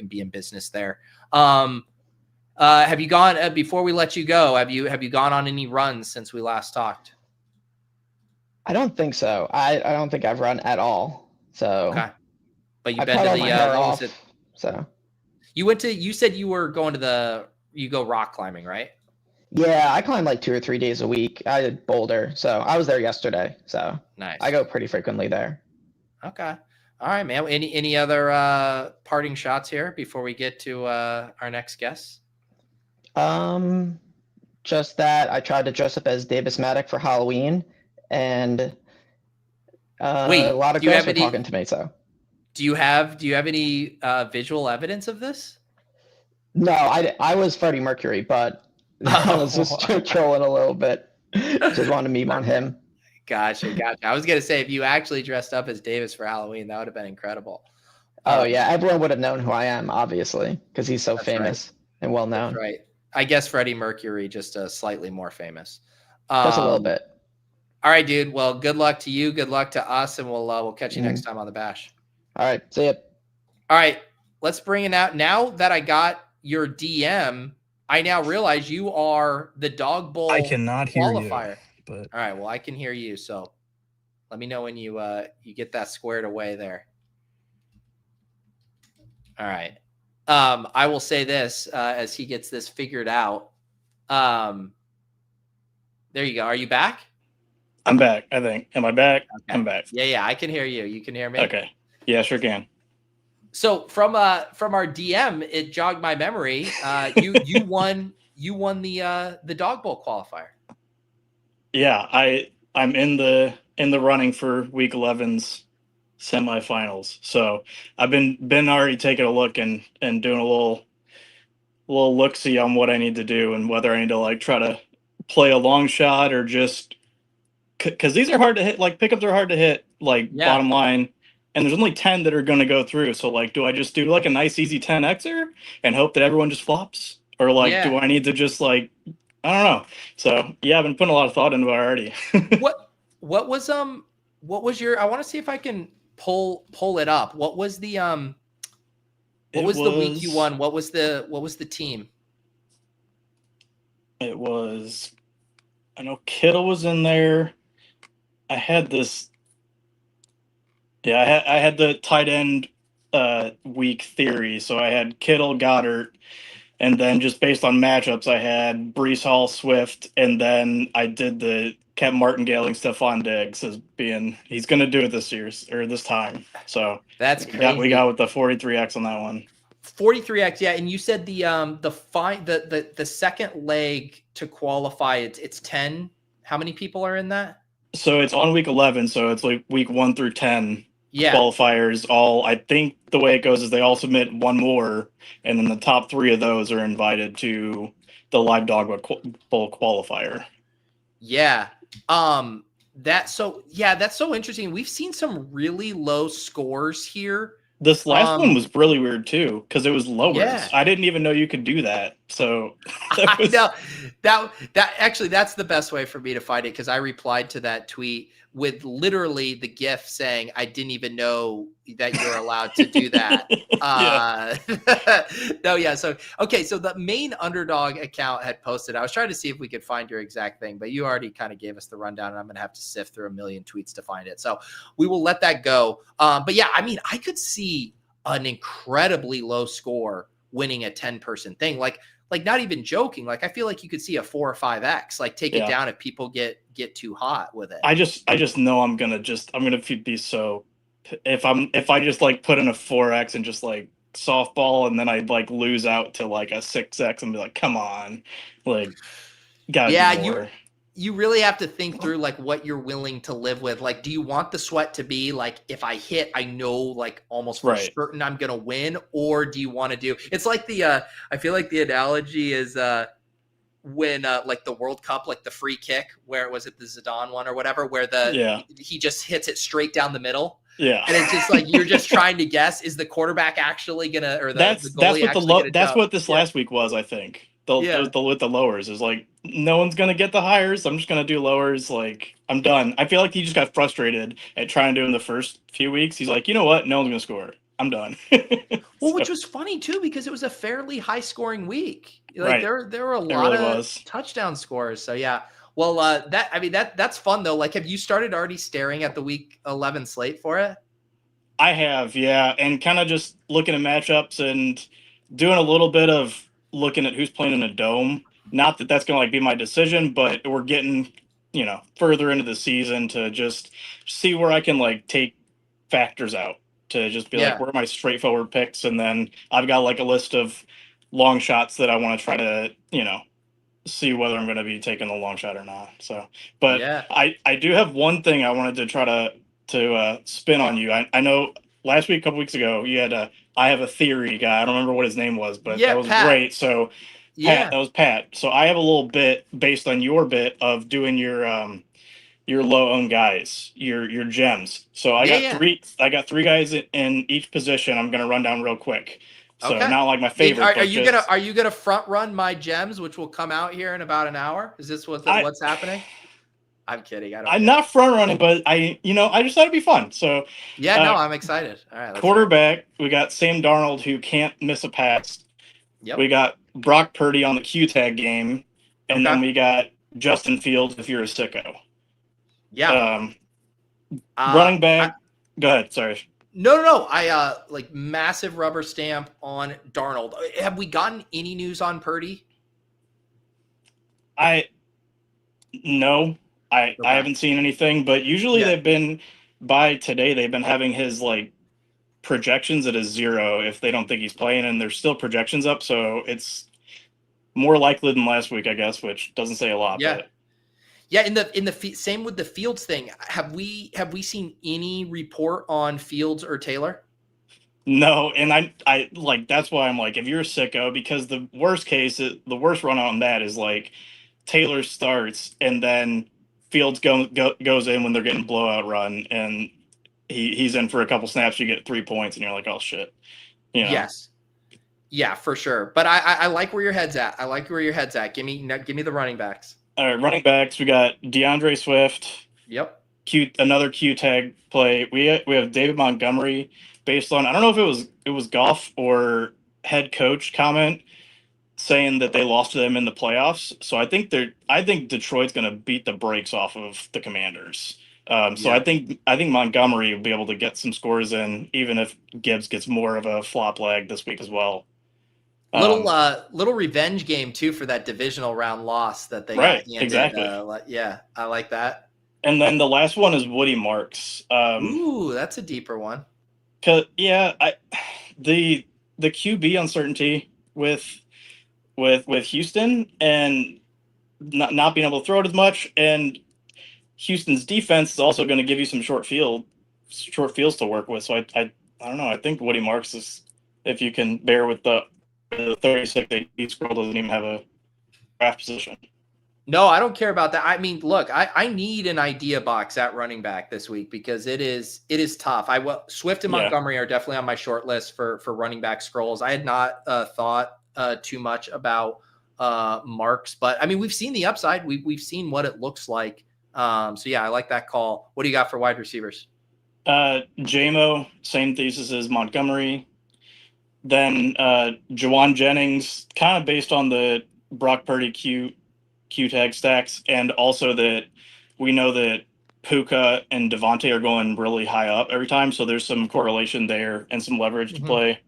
be in business there. Have you gone before we let you go? Have you gone on any runs since we last talked? I don't think so. I don't think I've run at all. So okay, but you've I been cut to all the my hair what off, was it? So You said you were going to you go rock climbing, right? yeah, I climb like 2 or 3 days a week. I did Boulder, so I was there yesterday. So Nice. I go pretty frequently there. Okay. All right, man. Any other parting shots here before we get to our next guest? Just that I tried to dress up as Davis Maddock for Halloween, and Wait, a lot of do you girls have were any- talking to me. So Do you have any visual evidence of this? no, I was Freddie Mercury, but I was just trolling a little bit. Just wanted to meme on him. Gotcha. I was gonna say if you actually dressed up as Davis for Halloween, that would have been incredible. Oh yeah, everyone would have known who I am, obviously, because he's so That's famous and well known. That's right. I guess Freddie Mercury just slightly more famous. Just a little bit. All right, dude. Well, good luck to you. Good luck to us, and we'll catch you next time on the Bash. All right, see ya. All right, let's bring it out. Now that I got your DM, I now realize you are the Dawg Bowl I cannot hear qualifier. you, but All right, well, I can hear you, so let me know when you get that squared away there. All right. I will say this as he gets this figured out. There you go. Are you back? I'm back, I think. Am I back? Okay. I'm back. Yeah, I can hear you. You can hear me? Okay. Yeah, sure can. So from our DM, it jogged my memory. You won the Dawg Bowl qualifier. Yeah, I'm in the running for week 11's semifinals. So I've been already taking a look and doing a little look-see on what I need to do and whether I need to like try to play a long shot or just because these are hard to hit, like pickups are hard to hit, like bottom line. And there's only 10 that are going to go through. So like, do I just do like a nice easy 10xer and hope that everyone just flops? Or like, do I need to just like, I don't know. So yeah, I've been putting a lot of thought into it already. What was your, I want to see if I can pull it up. What was the the week you won? What was the team? It was, I know Kittle was in there. I had this. Yeah, I had the tight end week theory. So I had Kittle, Goddard, and then just based on matchups, I had Brees Hall, Swift, and then I did kept martingale Stephon Diggs as being he's going to do it this year or this time. So that's crazy. We got with the 43x on that one. 43x, yeah. And you said the second leg to qualify, it's 10. How many people are in that? So it's on week 11, so it's like week 1 through 10 qualifiers. All I think the way it goes is they all submit one more, and then the top 3 of those are invited to the live Dawg Bowl qualifier. Yeah, that's so interesting. We've seen some really low scores here. This last one was really weird too because it was lower. Yeah. I didn't even know you could do that. So I know that actually that's the best way for me to find it because I replied to that tweet with literally the GIF saying I didn't even know that you're allowed to do that. No, yeah. So okay, so the main Underdog account had posted. I was trying to see if we could find your exact thing, but you already kind of gave us the rundown, and I'm gonna have to sift through a million tweets to find it. So we will let that go. But yeah, I mean, I could see an incredibly low score winning a 10-person thing. Like not even joking. Like I feel like you could see a 4 or 5x. Like take it down if people get too hot with it. I just know I'm gonna be so if I just like put in a 4x and just like softball and then I like lose out to like a 6x and be like, come on, like gotta do more. You really have to think through like what you're willing to live with. Like, do you want the sweat to be like, if I hit, I know like almost for certain I'm going to win, or do you want to do, it's like I feel like the analogy is, when like the World Cup, like the free kick, where it was at the Zidane one or whatever, where he just hits it straight down the middle. Yeah. And it's just like you're just trying to guess, is the quarterback actually gonna, or the that's goalie what that's what this last week was, I think. With the lowers is like, no one's gonna get the hires. I'm just gonna do lowers. Like, I'm done. I feel like he just got frustrated at trying to do in the first few weeks. He's like, you know what? No one's gonna score. I'm done. Well, which was funny too, because it was a fairly high scoring week. Like there were a lot of touchdown scores. So yeah. Well, that's fun though. Like, have you started already staring at the week 11 slate for it? I have, yeah, and kind of just looking at matchups and doing a little bit of looking at who's playing in a dome. Not that that's going to like be my decision, but we're getting, further into the season to just see where I can like take factors out to just be like, where are my straightforward picks? And then I've got like a list of long shots that I want to try to, see whether I'm going to be taking the long shot or not. So, but I do have one thing I wanted to try to spin on you. I know last week, a couple weeks ago, you had I have a theory guy. I don't remember what his name was, but that was Pat. Great. So Pat, that was Pat. So I have a little bit based on your bit of doing your low owned guys, your gems. So I got three guys in each position. I'm going to run down real quick. So not like my favorite. Are you gonna front run my gems, which will come out here in about an hour? Is this what's happening? I'm kidding. I'm not front running, but I just thought it'd be fun. So I'm excited. All right. Quarterback, we got Sam Darnold, who can't miss a pass. Yep. We got Brock Purdy on the Q tag game, and then we got Justin Fields if you're a sicko. Yeah. Running back. Go ahead. Sorry. No. I like massive rubber stamp on Darnold. Have we gotten any news on Purdy? No. I haven't seen anything, but usually they've been having his like projections at a 0 if they don't think he's playing, and there's still projections up, so it's more likely than last week, I guess, which doesn't say a lot. Yeah. But. Yeah, in the same with the Fields thing. Have we seen any report on Fields or Taylor? No, and I like that's why I'm like, if you're a sicko, because the worst run on that is like Taylor starts and then Fields goes in when they're getting blowout run, and he's in for a couple snaps, you get 3 points, and you're like, oh shit. Yes. Yeah, for sure. But I like where your head's at. Give me the running backs. All right, running backs. We got DeAndre Swift. Yep. Another Q tag play. We have David Montgomery, based on, I don't know if it was golf or head coach comment saying that they lost to them in the playoffs. So I think Detroit's going to beat the brakes off of the Commanders. So I think Montgomery will be able to get some scores in, even if Gibbs gets more of a flop leg this week as well. Little revenge game too for that divisional round loss that they got handed. Exactly. I like that. And then the last one is Woody Marks. Ooh, that's a deeper one. The QB uncertainty with Houston and not being able to throw it as much, and Houston's defense is also going to give you some short fields to work with. So I don't know. I think Woody Marks is, if you can bear with the 36 AD scroll, doesn't even have a draft position. No, I don't care about that. I mean, look, I need an idea box at running back this week because it is tough. Swift and Montgomery are definitely on my short list for running back scrolls. I had not thought too much about Marks, but I mean, we've seen the upside. We've seen what it looks like. So yeah, I like that call. What do you got for wide receivers? JMO, same thesis as Montgomery. Then Jawan Jennings, kind of based on the Brock Purdy Q tag stacks, and also that we know that Puka and Devontae are going really high up every time, so there's some correlation there and some leverage to play.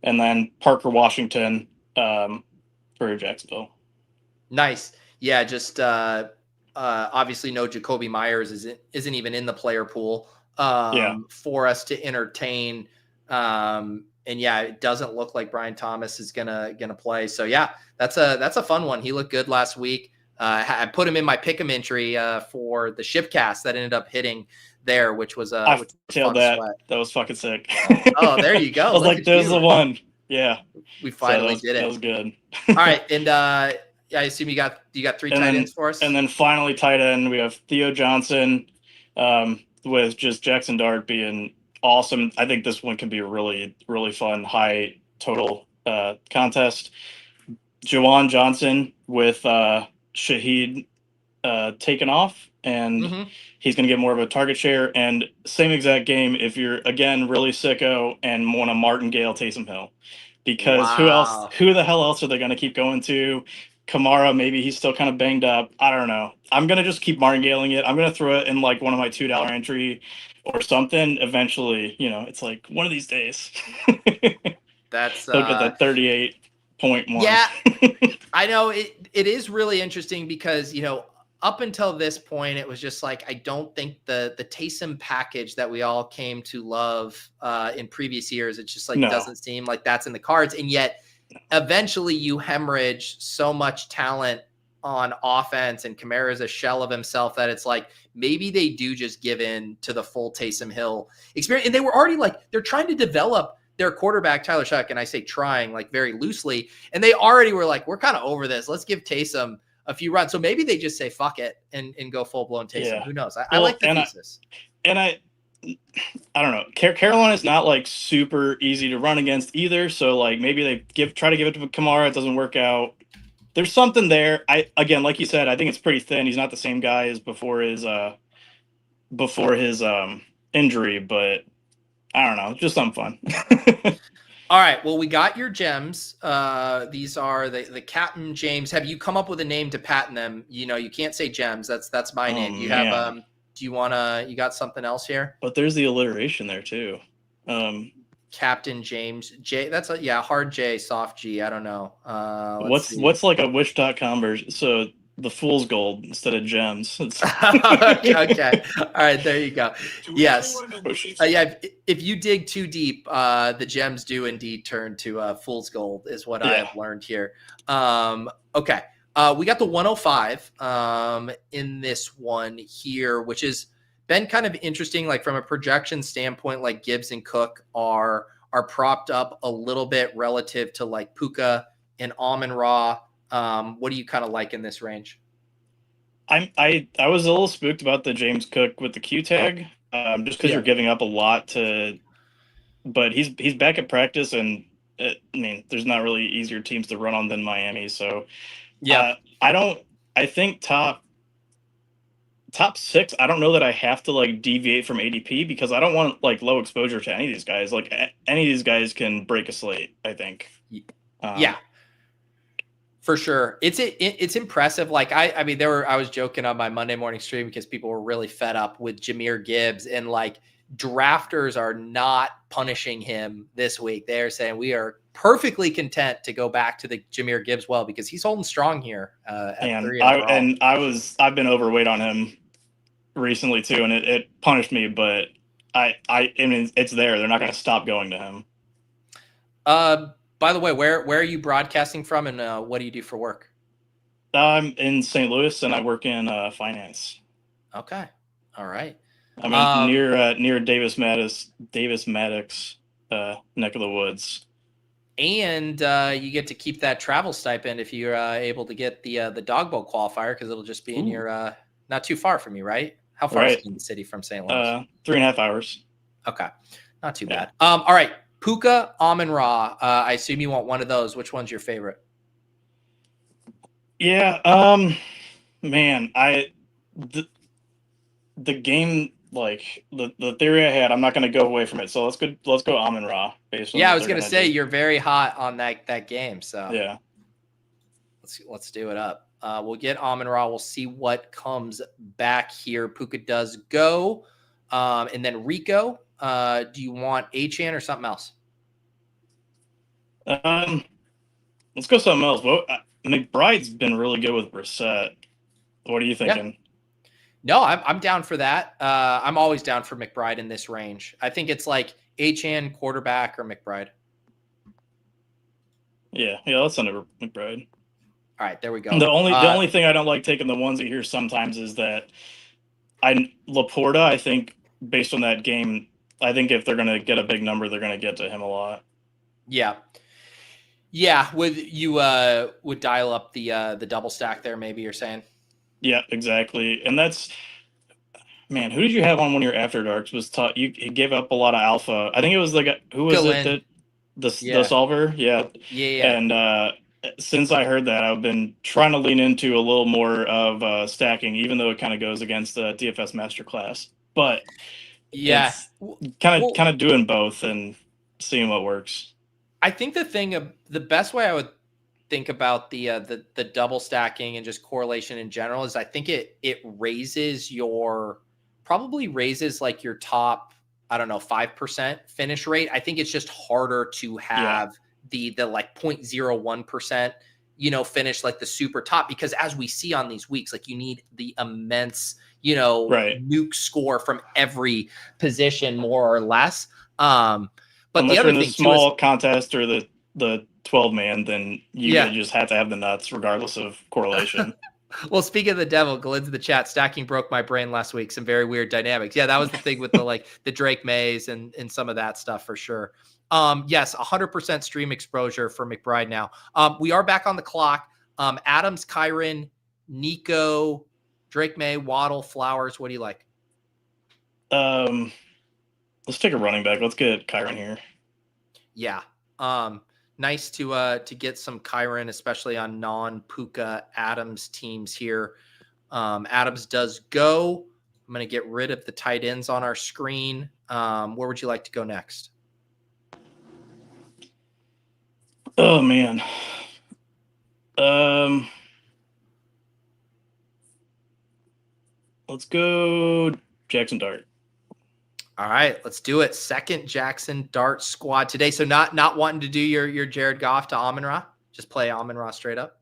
And then Parker Washington for Jacksonville. Nice. Yeah, just obviously no Jacoby Myers isn't even in the player pool for us to entertain. And yeah, it doesn't look like Brian Thomas is gonna play. So yeah, that's a fun one. He looked good last week. I put him in my pick 'em entry for the Shipcast that ended up hitting there, which was I tailed that. That was fucking sick. Oh, there you go. I was like, there's the one. Yeah, we finally did it. That was good. All right, and I assume you got three And tight then- ends for us. And then finally, tight end, we have Theo Johnson, with just Jackson Dart being awesome. I think this one can be a really, really fun, high total contest. Jawan Johnson with Shaheed taken off, and Mhm. he's going to get more of a target share. And same exact game if you're, again, really sicko and want a Martingale Taysom Hill. Because Wow. who the hell else are they going to keep going to? Kamara, maybe he's still kind of banged up. I don't know. I'm going to just keep martingailing it. I'm going to throw it in like one of my $2 entry or something. Eventually, it's like one of these days. That's He'll get that 38.1. Yeah, I know it is really interesting because, up until this point, it was just like, I don't think the Taysom package that we all came to love in previous years, it just like doesn't seem like that's in the cards. And yet eventually you hemorrhage so much talent on offense, and Kamara's a shell of himself, that it's like, maybe they do just give in to the full Taysom Hill experience. And they were already like, they're trying to develop their quarterback, Tyler Shuck, and I say trying like very loosely, and they already were like, we're kind of over this. Let's give Taysom a few runs. So maybe they just say fuck it and go full blown Taysom. Yeah. Who knows? I like the thesis. I don't know. Carolina's not like super easy to run against either. So like maybe they try to give it to Kamara. It doesn't work out. There's something there. Again, like you said, I think it's pretty thin. He's not the same guy as before his injury, but I don't know. Just something fun. All right. Well, we got your gems. These are the Captain James. Have you come up with a name to patent them? You can't say gems. That's my name. You have do you you got something else here? But there's the alliteration there too. Captain James J. That's hard J, soft G. I don't know. What's like a wish.com version? So the fool's gold instead of gems. Okay. All right. There you go. Yes. If you dig too deep, the gems do indeed turn to fool's gold, is what I have learned here. Okay. We got the 105 in this one here, which has been kind of interesting. Like from a projection standpoint, like Gibbs and Cook are propped up a little bit relative to like Puka and Amon-Ra. What do you kind of like in this range? I was a little spooked about the James Cook with the Q tag, just because you're giving up a lot but he's back at practice, and there's not really easier teams to run on than Miami. So I think top 6, I don't know that I have to like deviate from ADP, because I don't want like low exposure to any of these guys. Like any of these guys can break a slate, I think. For sure. It's impressive. Like I was joking on my Monday morning stream because people were really fed up with Jahmyr Gibbs, and like drafters are not punishing him this week. They're saying we are perfectly content to go back to the Jahmyr Gibbs well, because he's holding strong here. I've been overweight on him recently too, and it punished me, but I mean it's there. They're not going to stop going to him. By the way, where are you broadcasting from, and what do you do for work? I'm in St. Louis, and I work in finance. Okay, all right. I'm near Davis Maddox neck of the woods. And you get to keep that travel stipend if you're able to get the Dawg Bowl qualifier, because it'll just be in your not too far from you, right? How far is Kansas City from St. Louis? 3.5 hours. Okay, not too bad. All right. Puka, Amon-Ra. I assume you want one of those. Which one's your favorite? Yeah. Man, the game, like the theory I had, I'm not going to go away from it. So let's go Amon-Ra. I was going to say you're very hot on that game. So yeah, let's do it up. We'll get Amon-Ra. We'll see what comes back here. Puka does go, and then Rico. Do you want Achane or something else? Let's go something else. Well, McBride's been really good with Brissett. What are you thinking? Yeah. No, I'm down for that. I'm always down for McBride in this range. I think it's like Achane, quarterback, or McBride. Yeah, let's send it to McBride. All right, there we go. The only thing I don't like taking the ones that you hear sometimes is that Laporta, I think, based on that game, I think if they're going to get a big number, they're going to get to him a lot. Yeah. Yeah, would dial up the double stack there, maybe you're saying? Yeah, exactly. And that's, man, who did you have on one of your after darks? Was taught you gave up a lot of alpha. I think it was who was it Galen. that the Yeah. solver? Yeah. Yeah. And since I heard that, I've been trying to lean into a little more of stacking, even though it kind of goes against the DFS masterclass. But Yeah. kind of doing both and seeing what works. I think the best way I would think about the double stacking and just correlation in general is I think it probably raises like your top, I don't know, 5% finish rate. I think it's just harder to have the like 0.01%, finish like the super top, because as we see on these weeks, like you need the immense, nuke score from every position more or less. But unless the other you're in thing a small contest or the 12-man, then you just have to have the nuts regardless of correlation. Well, speaking of the devil, go into the chat. Stacking broke my brain last week. Some very weird dynamics. Yeah, that was the thing with the Drake Mays and some of that stuff for sure. Yes, 100% stream exposure for McBride now. We are back on the clock. Adams, Kyron, Nico, Drake May, Waddle, Flowers. What do you like? Let's take a running back. Let's get Kyron here. Yeah. Nice to get some Kyron, especially on non-Puka Adams teams here. Adams does go. I'm going to get rid of the tight ends on our screen. Where would you like to go next? Oh, man. Let's go Jackson Dart. All right, let's do it. Second Jackson Dart squad today. So not wanting to do your Jared Goff to Amon-Ra, just play Amon-Ra straight up.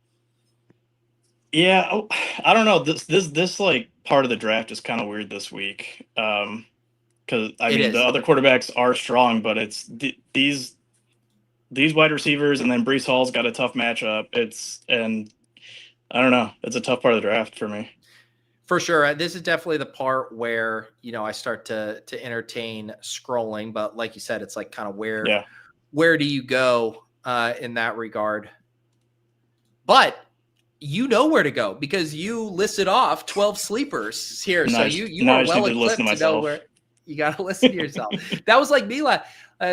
Yeah, I don't know. This like part of the draft is kind of weird this week. Because the other quarterbacks are strong, but it's these wide receivers, and then Breece Hall's got a tough matchup. And I don't know. It's a tough part of the draft for me. For sure. This is definitely the part where, I start to entertain scrolling, but like you said, it's like kind of where do you go in that regard? But you know where to go because you listed off 12 sleepers here. So you are well equipped to know where you got to listen to yourself. That was like me.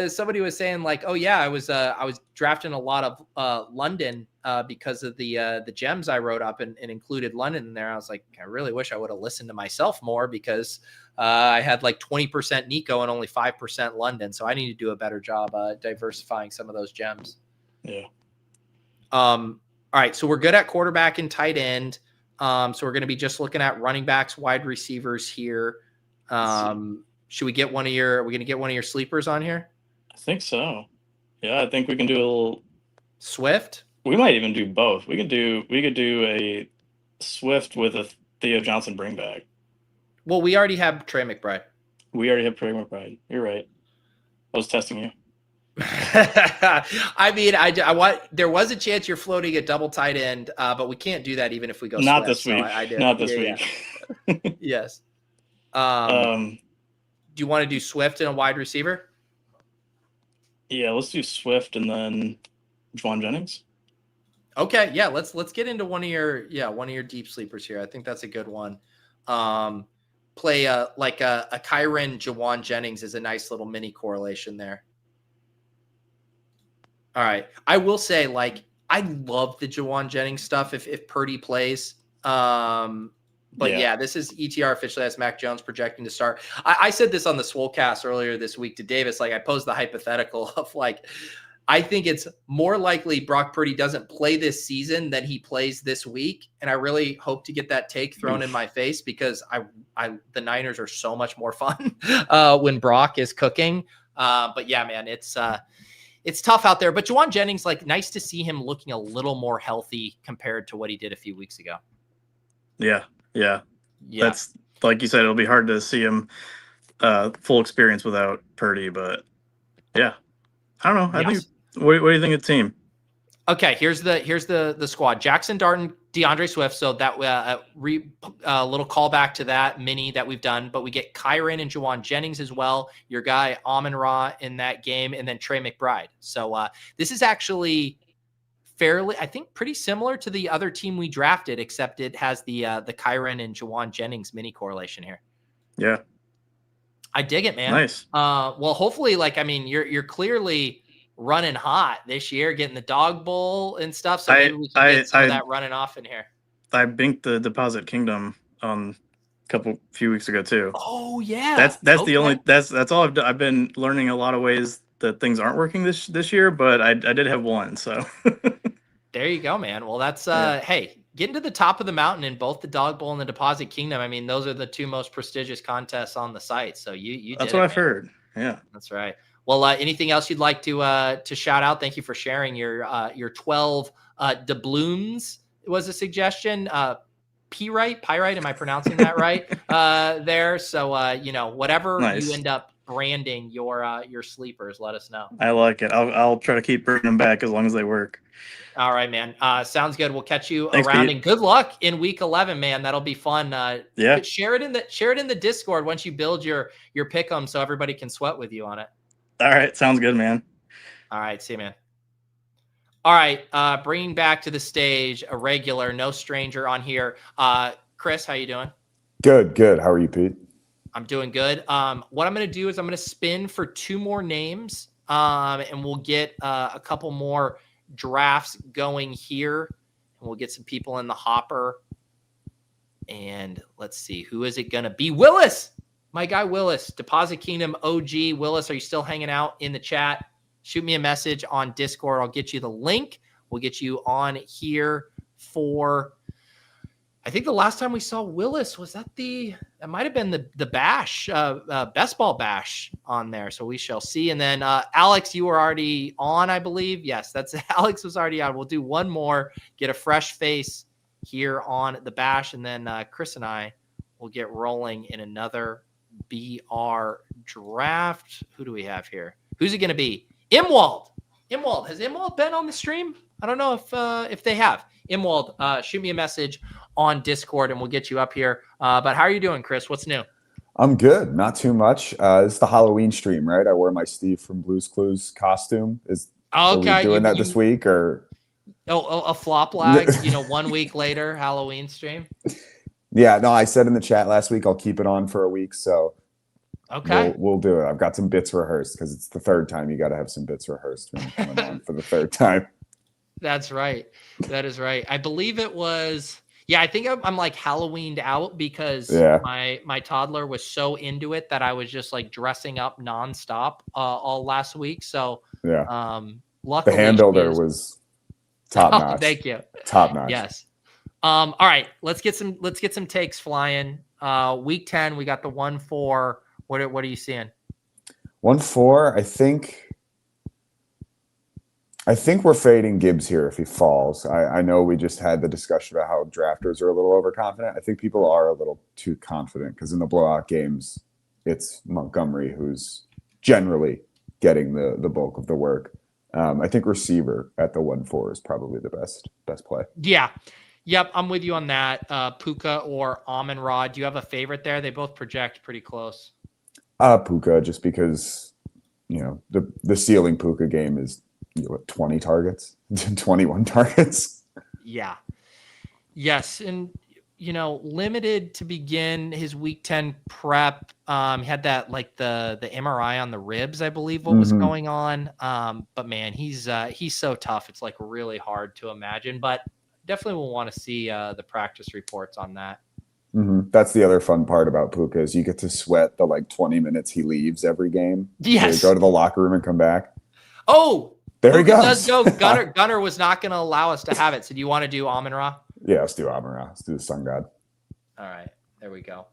Somebody was saying like, oh yeah, I was drafting a lot of London because of the gems I wrote up and included London in there. I was like, I really wish I would have listened to myself more because I had like 20% Nico and only 5% London. So I need to do a better job diversifying some of those gems. Yeah. All right. So we're good at quarterback and tight end. So we're going to be just looking at running backs, wide receivers here. Should we get are we going to get one of your sleepers on here? I think so. Yeah, I think we can do a little Swift. We might even do both. We could do a Swift with a Theo Johnson bring back. Well, we already have Trey McBride. We already have Trey McBride. You're right. I was testing you. I mean, I want. There was a chance you're floating a double tight end, but we can't do that even if we go. Not Swift, this week. So I did. Not this week. Yeah. Yes. Do you want to do Swift and a wide receiver? Yeah, let's do Swift and then Juwan Jennings. Okay, yeah, let's get into one of your deep sleepers here. I think that's a good one. Play a Kyron Juwan Jennings is a nice little mini correlation there. All right. I will say, I love the Juwan Jennings stuff if Purdy plays. But yeah, this is ETR officially has Mac Jones projecting to start. I said this on the Swolecast earlier this week to Davis. I posed the hypothetical of I think it's more likely Brock Purdy doesn't play this season than he plays this week. And I really hope to get that take thrown in my face because the Niners are so much more fun when Brock is cooking. But yeah, man, it's tough out there. But Juwan Jennings, nice to see him looking a little more healthy compared to what he did a few weeks ago. Yeah. That's like you said, it'll be hard to see him full experience without Purdy, but yeah. I don't know. I think what do you think of the team? Okay, here's the squad. Jackson Darton, DeAndre Swift. So that little callback to that mini that we've done, but we get Kyron and Juwan Jennings as well. Your guy Amon-Ra in that game, and then Trey McBride. So this is actually fairly, I think, pretty similar to the other team we drafted, except it has the Kyron and Jawan Jennings mini correlation here. Yeah. I dig it, man. Nice. Well, hopefully, like, I mean, you're clearly running hot this year, getting the Dawg Bowl and stuff. So maybe we can get some of that running off in here. I binked the Deposit Kingdom few weeks ago too. Oh yeah. That's okay. The only that's all I've done. I've been learning a lot of ways that things aren't working this year, but I did have one. So there you go, man. Well, that's hey, getting to the top of the mountain in both the Dawg Bowl and the Deposit Kingdom. I mean, those are the two most prestigious contests on the site. So you that's did what it, I've man. heard. Yeah, that's right. Well, anything else you'd like to shout out? Thank you for sharing your 12 doubloons was a suggestion. Pyrite, am I pronouncing that right? There. So whatever nice. You end up branding your sleepers, let us know. I like it. I'll try to keep bringing them back as long as they work. All right, man. Sounds good. We'll catch you Thanks, around, Pete. and good luck in week 11, man. That'll be fun. Yeah. Share it in the Discord once you build your pick 'em so everybody can sweat with you on it. All right. Sounds good, man. All right. See you, man. All right. Bringing back to the stage a regular, no stranger on here. Chris, how you doing? Good. How are you, Pete? I'm doing good. What I'm going to do is I'm going to spin for 2 more names, and we'll get a couple more drafts going here, and we'll get some people in the hopper. And let's see, who is it going to be? Willis, my guy Willis, Deposit Kingdom OG. Willis, are you still hanging out in the chat? Shoot me a message on Discord. I'll get you the link. We'll get you on here for, I think the last time we saw Willis was that might have been the bash, best ball bash on there. So we shall see. And then Alex, you were already on, I believe. Yes, that's Alex was already on. We'll do one more, get a fresh face here on the bash. And then Chris and I will get rolling in another BR draft. Who do we have here? Who's it going to be? Mwald. Has Mwald been on the stream? I don't know if they have. Mwald, shoot me a message on Discord and we'll get you up here. But how are you doing, Chris? What's new? I'm good. Not too much. It's the Halloween stream, right? I wear my Steve from Blue's Clues costume. Are we doing that this week or? A flop lag, 1 week later, Halloween stream. Yeah, no, I said in the chat last week, I'll keep it on for a week. So okay, we'll do it. I've got some bits rehearsed because it's the third time. You got to have some bits rehearsed when you're coming on for the third time. That's right. That is right. I believe it was. Yeah, I think I'm like Halloweened out because my toddler was so into it that I was just like dressing up nonstop all last week. So luckily the hand builder was top notch. Thank you. Top notch. Yes. All right, let's get some takes flying. Week 10, we got the 1-4. What are you seeing? 1-4. I think we're fading Gibbs here if he falls. I know we just had the discussion about how drafters are a little overconfident. I think people are a little too confident because in the blowout games, it's Montgomery who's generally getting the bulk of the work. I think receiver at the 1-4 is probably the best play. Yeah. Yep, I'm with you on that. Puka or Amon-Ra. Do you have a favorite there? They both project pretty close. Puka, just because the ceiling Puka game is 20 targets, 21 targets. Yeah. Yes, and limited to begin his week 10 prep. He had that like the MRI on the ribs, I believe, what was going on. But man, he's so tough. It's like really hard to imagine, but definitely will want to see the practice reports on that. That's the other fun part about Puka is you get to sweat the like 20 minutes he leaves every game. Yes. So go to the locker room and come back. Oh, there he goes. Does go. Gunner was not going to allow us to have it. So do you want to do Amon-Ra? Yeah, let's do Amon-Ra. Let's do the sun god. All right, there we go.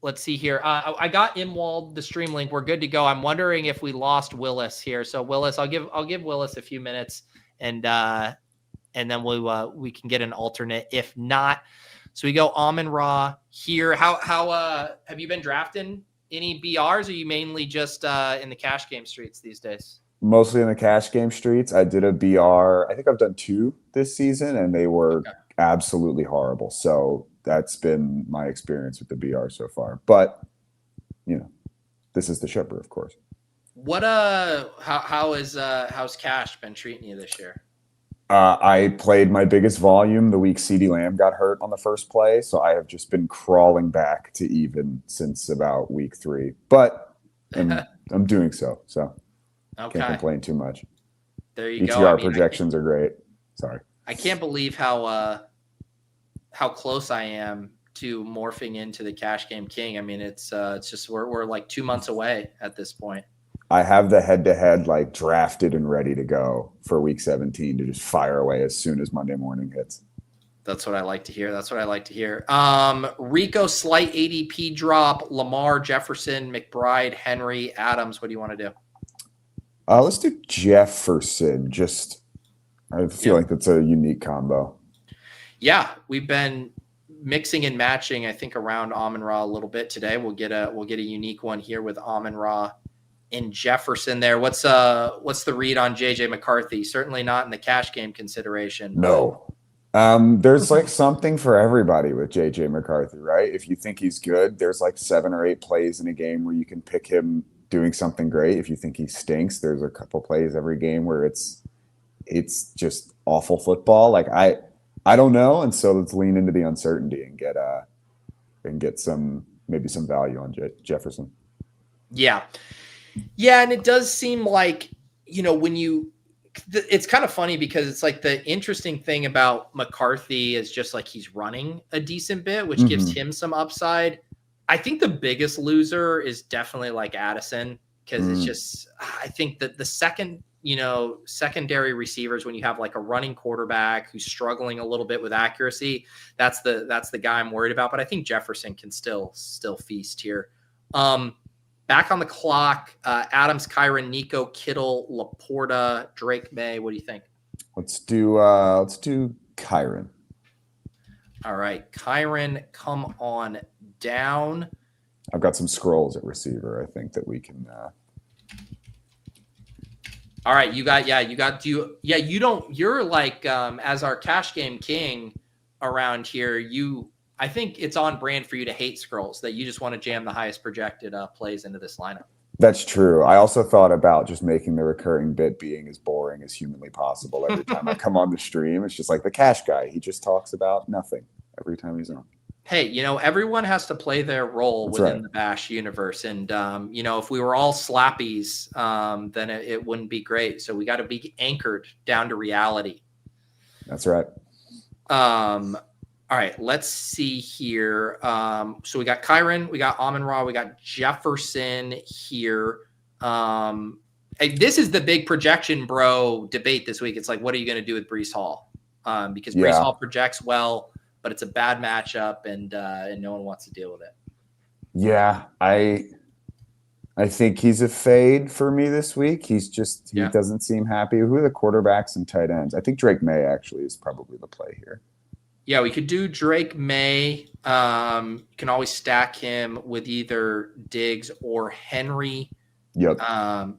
Let's see here. I got Mwald the stream link. We're good to go. I'm wondering if we lost Willis here. So Willis, I'll give Willis a few minutes, and then we can get an alternate. If not, so we go Amon-Ra here. How have you been drafting any BRs? Or are you mainly just in the cash game streets these days? Mostly in the cash game streets. I did a BR. I think I've done 2 this season, and they were absolutely horrible. So that's been my experience with the BR so far. But this is the shipper, of course. how's Cash been treating you this year? I played my biggest volume the week CeeDee Lamb got hurt on the first play, so I have just been crawling back to even since about week 3. But I'm doing so can't complain too much. There you ETR go. I mean, projections are great. Sorry. I can't believe how close I am to morphing into the Cash Game King. I mean, it's just we're like 2 months away at this point. I have the head-to-head like drafted and ready to go for week 17 to just fire away as soon as Monday morning hits. That's what I like to hear. Rico slight ADP drop, Lamar, Jefferson, McBride, Henry, Adams. What do you want to do? Let's do Jefferson. I feel like that's a unique combo. Yeah, we've been mixing and matching, I think, around Amon-Ra a little bit today. We'll get a unique one here with Amon-Ra and Jefferson there. What's the read on JJ McCarthy? Certainly not in the Cash Game consideration. No. There's like something for everybody with JJ McCarthy, right? If you think he's good, there's like 7 or 8 plays in a game where you can pick him doing something great. If you think he stinks, there's a couple plays every game where it's just awful football. Like I don't know, and so let's lean into the uncertainty and get some value on Jefferson. Yeah, and it does seem like, it's kind of funny because it's like the interesting thing about McCarthy is just like he's running a decent bit, which gives him some upside. I think the biggest loser is definitely like Addison, because it's just, I think that the secondary receivers, when you have like a running quarterback who's struggling a little bit with accuracy, that's the guy I'm worried about. But I think Jefferson can still feast here. Back on the clock, Adams, Kyron, Nico, Kittle, Laporta, Drake May. What do you think? Let's do Kyron. All right, Kyron, come on down. I've got some scrolls at receiver, I think, that we can All right, you're like as our Cash Game King around here, I think it's on brand for you to hate scrolls, that you just want to jam the highest projected plays into this lineup. That's true. I also thought about just making the recurring bit being as boring as humanly possible every time I come on the stream. It's just like the Cash guy. He just talks about nothing every time he's on. Hey, everyone has to play their role within the Bash universe. And, if we were all slappies, then it wouldn't be great. So we got to be anchored down to reality. That's right. All right, let's see here. So we got Kyron, we got Amon-Ra, we got Jefferson here. This is the big projection, bro, debate this week. It's like, what are you going to do with Breece Hall? Because Breece Hall projects well, but it's a bad matchup, and no one wants to deal with it. Yeah, I think he's a fade for me this week. He doesn't seem happy. Who are the quarterbacks and tight ends? I think Drake May actually is probably the play here. Yeah, we could do Drake May. You can always stack him with either Diggs or Henry. Yep.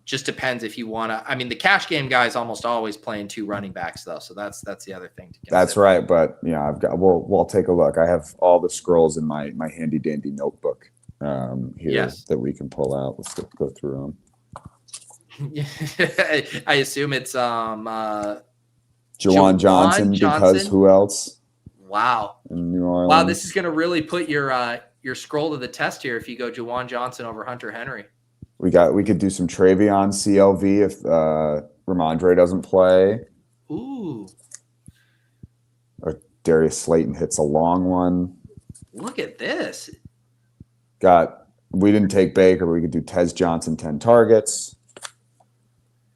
Just depends if you want to. I mean, the Cash Game guy is almost always playing 2 running backs, though. So that's the other thing to consider. That's right. But yeah, we'll take a look. I have all the scrolls in my handy dandy notebook here that we can pull out. Let's go through them. I assume it's Juwan Johnson, because who else? Wow. In New Orleans. Wow, this is going to really put your scroll to the test here if you go Juwan Johnson over Hunter Henry. We could do some Travion CLV if Ramondre doesn't play. Ooh. Or Darius Slayton hits a long one. Look at this. We didn't take Baker, but we could do Tez Johnson 10 targets.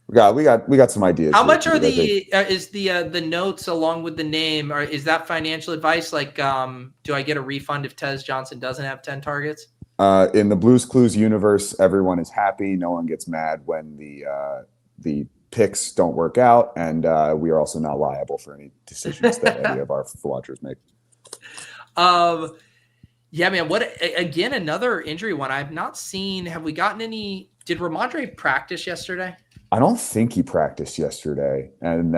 We got some ideas. How much are the notes along with the name? Or is that financial advice? Like, do I get a refund if Tez Johnson doesn't have 10 targets? In the Blues Clues universe, everyone is happy. No one gets mad when the picks don't work out, and we are also not liable for any decisions that any of our watchers make. Yeah, man. Again, another injury one I've not seen. Have we gotten any? Did Ramondre practice yesterday? I don't think he practiced yesterday, and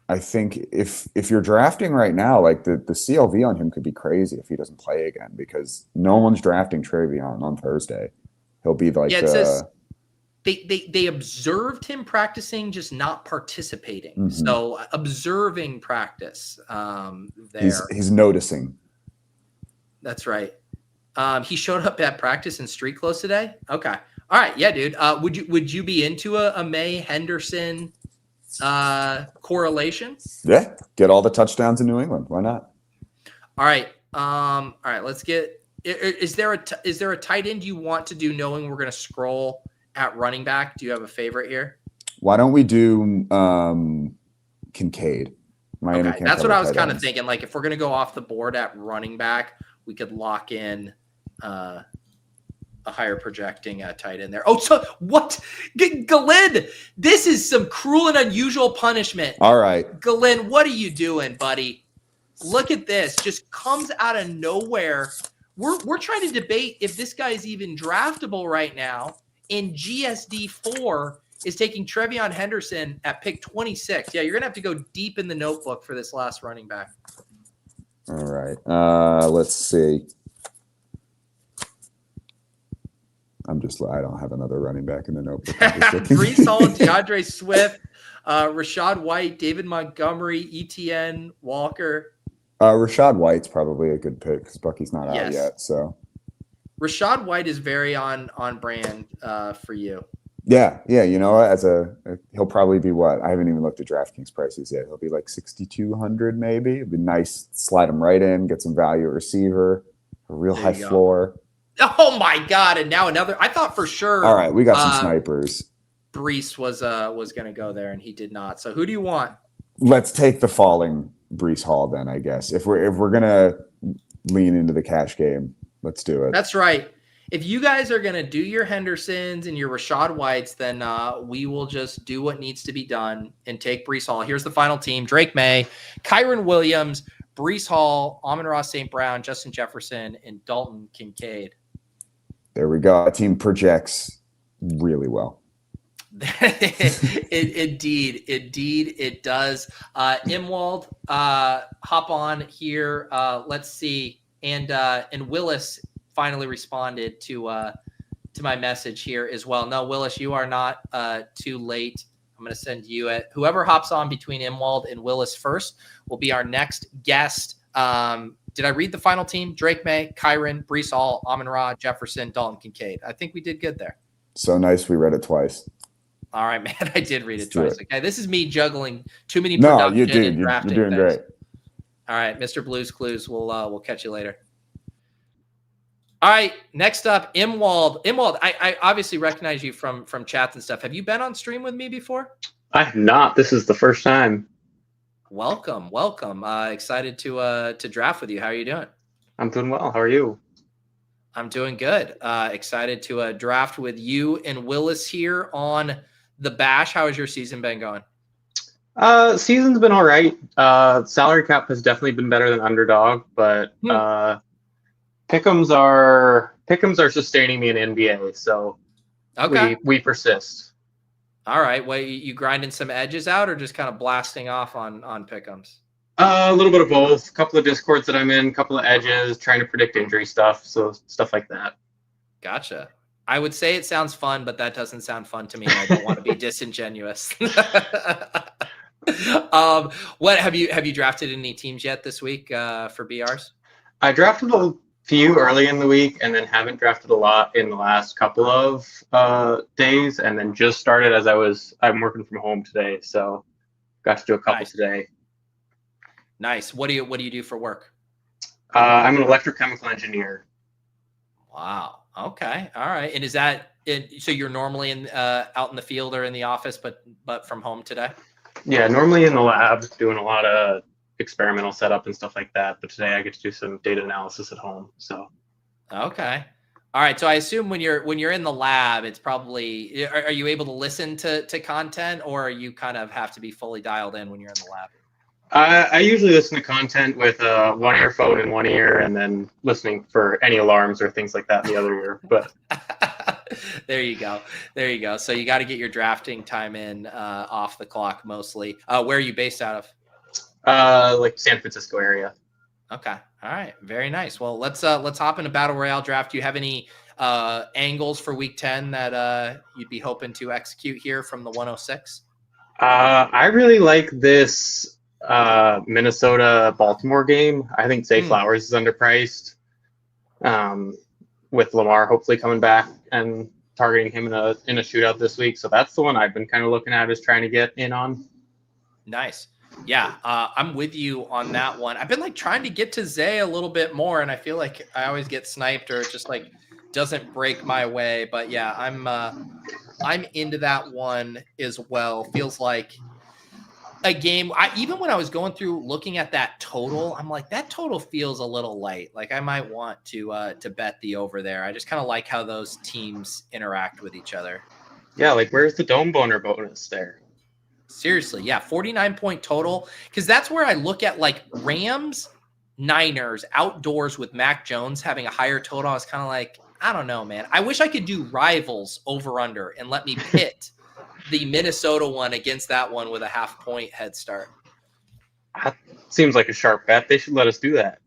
I think if you're drafting right now, like the CLV on him could be crazy if he doesn't play again, because no one's drafting Travion on Thursday. He'll be like they observed him practicing, just not participating. Mhm. So observing practice there. He's noticing. That's right. He showed up at practice in street clothes today. Okay. All right. Yeah, dude. Would you be into a May Henderson correlation? Yeah, get all the touchdowns in New England. Why not? All right. All right. Let's get. Is there a tight end you want to do, knowing we're going to scroll at running back? Do you have a favorite here? Why don't we do Kincaid? Miami Okay, can't that's what cover I was tight kind of ends. thinking. Like, if we're going to go off the board at running back, we could lock in a higher projecting tight end there. Oh, so what? Glenn, this is some cruel and unusual punishment. All right. Glenn, what are you doing, buddy? Look at this. Just comes out of nowhere. We're trying to debate if this guy is even draftable right now. And GSD4 is taking Trevion Henderson at pick 26. Yeah, you're going to have to go deep in the notebook for this last running back. All right. Let's see. I don't have another running back in the notebook. Brees Hall, DeAndre Swift, Rashad White, David Montgomery, ETN, Walker. Rashad White's probably a good pick because Bucky's not out yet. So Rashad White is very on brand for you. yeah. You know, he'll probably be what? I haven't even looked at DraftKings prices yet. He'll be like 6,200 maybe. It'd be nice. Slide him right in, get some value at receiver, a real high floor. Oh my God! And now another. I thought for sure. All right, we got some snipers. Brees was going to go there, and he did not. So who do you want? Let's take the falling Brees Hall then. I guess if we're gonna lean into the cash game, let's do it. That's right. If you guys are going to do your Hendersons and your Rashad Whites, then we will just do what needs to be done and take Brees Hall. Here's the final team: Drake May, Kyron Williams, Brees Hall, Amon-Ra St. Brown, Justin Jefferson, and Dalton Kincaid. There we go. Our team projects really well. Indeed, it does. Mwald, hop on here. Let's see. And Willis finally responded to my message here as well. No, Willis, you are not too late. I'm going to send you it. Whoever hops on between Mwald and Willis first will be our next guest. Did I read the final team? Drake May, Kyron, Brees Hall, Amon-Ra, Jefferson, Dalton Kincaid. I think we did good there. So nice. We read it twice. All right, man. I did read it twice. Okay, this is me juggling too many No, production you did. and You're drafting doing things. great. All right, Mr. Blues Clues. We'll catch you later. All right, next up, Mwald. Mwald, I obviously recognize you from chats and stuff. Have you been on stream with me before? I have not. This is the first time. Welcome. Excited to draft with you. How are you doing? I'm doing well. How are you? I'm doing good. Excited to draft with you and Willis here on the Bash. How has your season been going? Season's been all right. Salary cap has definitely been better than Underdog, but Pick'ems are sustaining me in NBA, so okay, we persist. All right. Well, you grinding some edges out, or just kind of blasting off on Pick'ems? A little bit of both. A couple of Discords that I'm in, a couple of edges, trying to predict injury stuff, so stuff like that. Gotcha. I would say it sounds fun, but that doesn't sound fun to me. And I don't want to be disingenuous. What have you drafted any teams yet this week for BRs? I drafted a few early in the week, and then haven't drafted a lot in the last couple of days, and then just started as I'm working from home today, so got to do a couple today. Nice. What do you do for work? I'm an electrochemical engineer. Wow. Okay. All right. And is that it? So you're normally out in the field or in the office, but from home today? Yeah, normally in the lab doing a lot of experimental setup and stuff like that, but today I get to do some data analysis at home. So okay. All right. So I assume when you're in the lab, it's probably, are you able to listen to content, or you kind of have to be fully dialed in when you're in the lab? I usually listen to content with one earphone in one ear, and then listening for any alarms or things like that in the other ear. But there you go. So you got to get your drafting time in off the clock mostly. Where are you based out of? Like San Francisco area. Okay. All right, very nice. Well, let's hop into Battle Royale draft. Do you have any angles for Week 10 that you'd be hoping to execute here from the 106? I really like this Minnesota Baltimore game. I think Zay Flowers is underpriced. With Lamar hopefully coming back and targeting him in a shootout this week. So that's the one I've been kind of looking at, is trying to get in on. Nice. Yeah, I'm with you on that one. I've been like trying to get to Zay a little bit more, and I feel like I always get sniped or it just like doesn't break my way. But yeah, I'm into that one as well. Feels like a game. Even when I was going through looking at that total, I'm like, that total feels a little light. Like I might want to bet the over there. I just kind of like how those teams interact with each other. Yeah, like where's the dome boner bonus there? Seriously, yeah, 49-point total. Because that's where I look at like Rams, Niners outdoors with Mac Jones having a higher total. I was kind of like, I don't know, man. I wish I could do rivals over under and let me pit the Minnesota one against that one with a half-point head start. That seems like a sharp bet. They should let us do that.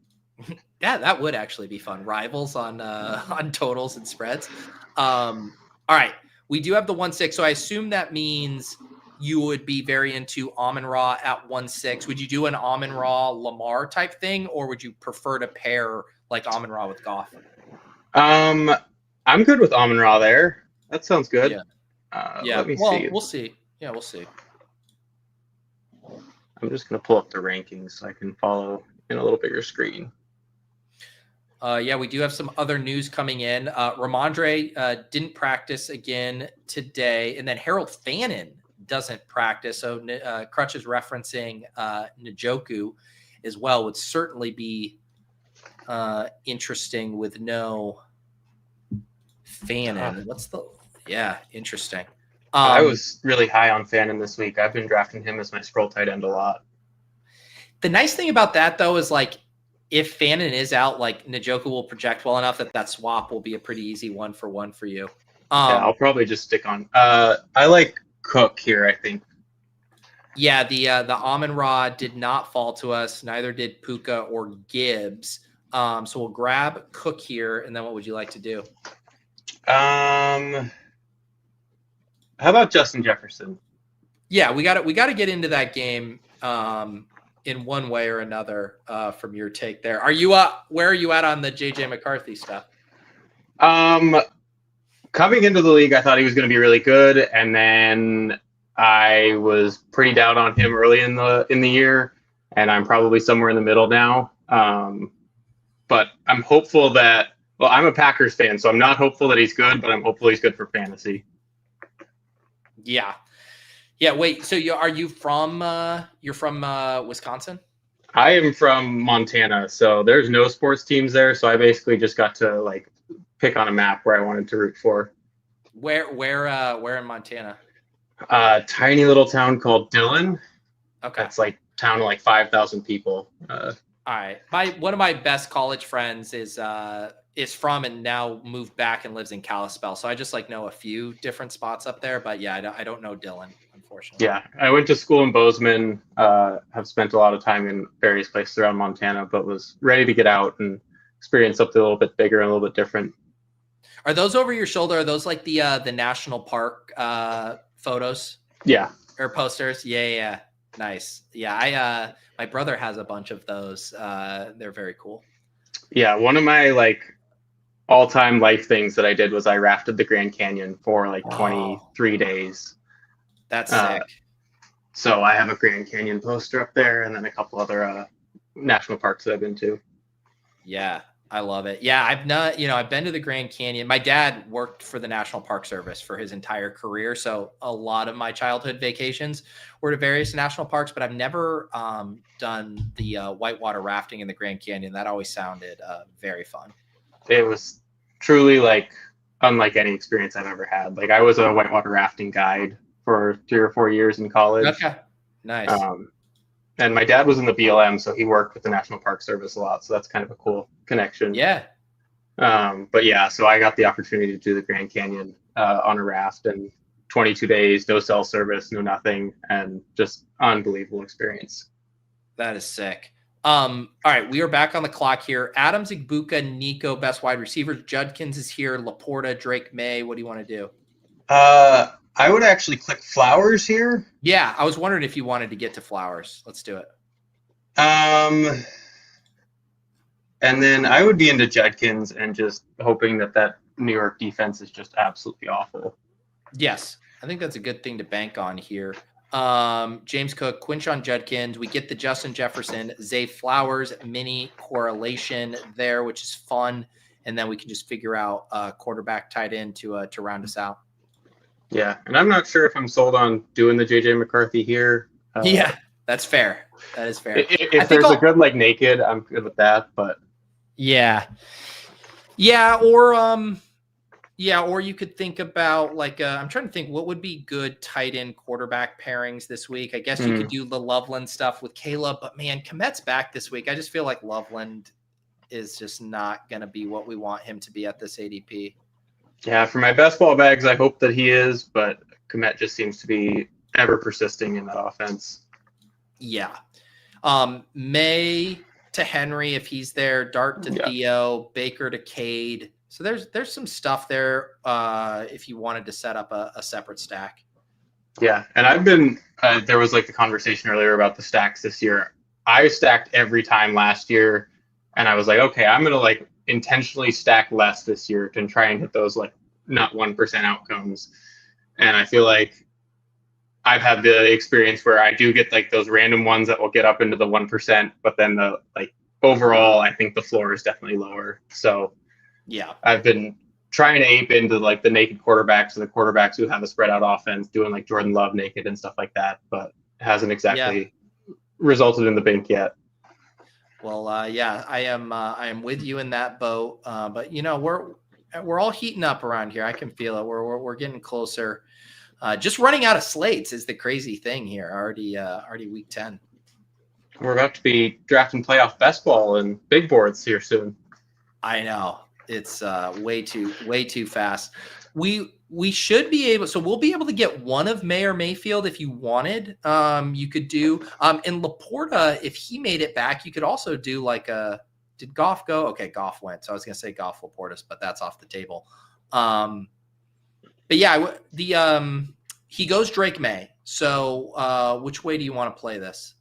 Yeah, that would actually be fun. Rivals on totals and spreads. All right, we do have the 1-6, so I assume that means you would be very into Amon-Ra at 1-6. Would you do an Amon-Ra Lamar type thing, or would you prefer to pair like Amon-Ra with Goff? I'm good with Amon-Ra there. That sounds good. Yeah. Let me well, see. We'll see. Yeah, we'll see. I'm just going to pull up the rankings so I can follow in a little bigger screen. Yeah, we do have some other news coming in. Ramondre didn't practice again today, and then Harold Fannin doesn't practice. So Crutch is referencing Njoku as well. Would certainly be interesting with no Fannin. Interesting. I was really high on Fannin this week. I've been drafting him as my scroll tight end a lot. The nice thing about that, though, is like if Fannin is out, like Njoku will project well enough that swap will be a pretty easy 1-for-1 for you. Yeah, I'll probably just stick on. I like Cook here, I think. Yeah, the Amon-Ra did not fall to us. Neither did Puka or Gibbs. So we'll grab Cook here, and then what would you like to do? How about Justin Jefferson? Yeah, we got to get into that game in one way or another from your take there. Are you where are you at on the JJ McCarthy stuff? Coming into the league, I thought he was going to be really good, and then I was pretty down on him early in the year, and I'm probably somewhere in the middle now. But I'm hopeful that. Well, I'm a Packers fan, so I'm not hopeful that he's good, but I'm hopeful he's good for fantasy. Yeah. Wait. So are you from? You're from Wisconsin? I am from Montana, so there's no sports teams there. So I basically just got to like pick on a map where I wanted to root for. Where in Montana? Tiny little town called Dillon. Okay. It's like town of like 5,000 people. All right. One of my best college friends is from and now moved back and lives in Kalispell. So I just like know a few different spots up there, but yeah, I don't know Dillon, unfortunately. Yeah, I went to school in Bozeman. Have spent a lot of time in various places around Montana, but was ready to get out and experience something a little bit bigger and a little bit different. Are those over your shoulder? Are those like the national park photos? Yeah. Or posters? Yeah. Nice. Yeah, my brother has a bunch of those. They're very cool. Yeah, one of my like all-time life things that I did was I rafted the Grand Canyon for like 23 days. That's sick. So I have a Grand Canyon poster up there, and then a couple other national parks that I've been to. Yeah, I love it. Yeah, I've been to the Grand Canyon. My dad worked for the National Park Service for his entire career. So a lot of my childhood vacations were to various national parks, but I've never done the whitewater rafting in the Grand Canyon. That always sounded very fun. It was truly like unlike any experience I've ever had. Like I was a whitewater rafting guide for 3 or 4 years in college. Okay. Nice. And my dad was in the BLM, so he worked with the National Park Service a lot. So that's kind of a cool connection. Yeah. But yeah, so I got the opportunity to do the Grand Canyon on a raft, and 22 days, no cell service, no nothing, and just unbelievable experience. That is sick. All right, we are back on the clock here. Adams, Igbuka, Nico, best wide receivers. Judkins is here. Laporta, Drake May. What do you want to do? I would actually click Flowers here. Yeah, I was wondering if you wanted to get to Flowers. Let's do it. And then I would be into Judkins and just hoping that New York defense is just absolutely awful. Yes, I think that's a good thing to bank on here. James Cook, Quinshon Judkins. We get the Justin Jefferson, Zay Flowers mini correlation there, which is fun. And then we can just figure out quarterback tight end to round us out. Yeah, and I'm not sure if I'm sold on doing the JJ McCarthy here. Yeah, that's fair. That is fair. If there's a good naked, I'm good with that. But yeah, or you could think about I'm trying to think what would be good tight end quarterback pairings this week. I guess you could do the Loveland stuff with Caleb, but man, Komet's back this week. I just feel like Loveland is just not going to be what we want him to be at this ADP. Yeah, for my best ball bags, I hope that he is, but Komet just seems to be ever persisting in that offense. Yeah. May to Henry if he's there, Dart to Theo, Baker to Cade. So there's some stuff there if you wanted to set up a separate stack. Yeah, and I've been there was the conversation earlier about the stacks this year. I stacked every time last year, and I was like, okay, I'm gonna intentionally stack less this year to try and hit those not 1% outcomes. And I feel like I've had the experience where I do get those random ones that will get up into the 1%, but then the overall, I think the floor is definitely lower. So yeah, I've been trying to ape into the naked quarterbacks and the quarterbacks who have a spread out offense, doing Jordan Love naked and stuff like that, but it hasn't exactly resulted in the bank yet. Well, I am with you in that boat. But we're all heating up around here. I can feel it. We're getting closer. Just running out of slates is the crazy thing here. Already week 10. We're about to be drafting playoff best ball and big boards here soon. I know. It's way too fast. We should be able, so we'll be able to get one of May or Mayfield if you wanted. You could do in Laporta, if he made it back, you could also do did Goff go? Okay, Goff went. So I was gonna say Goff Laportas, but that's off the table. But yeah, he goes Drake May. So which way do you want to play this?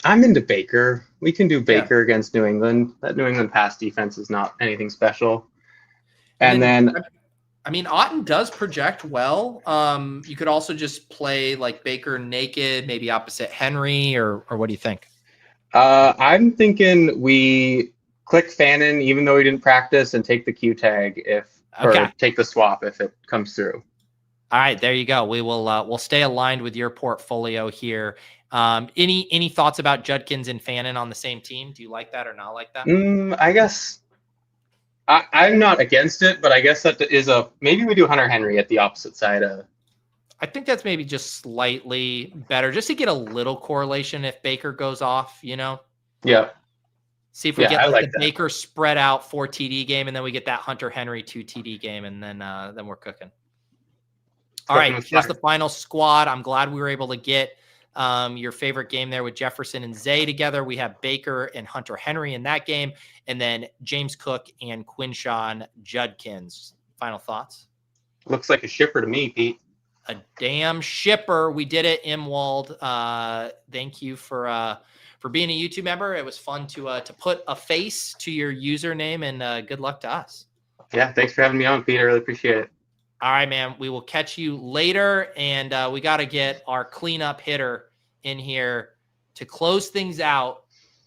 I'm into Baker. We can do Baker against New England. That New England pass defense is not anything special. And then Otten does project well. You could also just play Baker naked, maybe opposite Henry, or what do you think? I'm thinking we click Fannin, even though he didn't practice, and take the Q tag or take the swap if it comes through. All right, there you go. We will we'll stay aligned with your portfolio here. Any thoughts about Judkins and Fannin on the same team? Do you like that or not like that? I guess I'm not against it, but I guess that is maybe we do Hunter Henry at the opposite side of. I think that's maybe just slightly better, just to get a little correlation if Baker goes off, Yeah. See if we get the Baker spread out 4 TD game, and then we get that Hunter Henry 2 TD game, and then we're cooking. All right, here's the final squad. I'm glad we were able to get your favorite game there with Jefferson and Zay together. We have Baker and Hunter Henry in that game, and then James Cook and Quinshon Judkins. Final thoughts? Looks like a shipper to me, Pete. A damn shipper. We did it, Mwald. Thank you for being a YouTube member. It was fun to put a face to your username, and good luck to us. Yeah, thanks for having me on, Pete. I really appreciate it. All right, man. We will catch you later, and we got to get our cleanup hitter in here to close things out.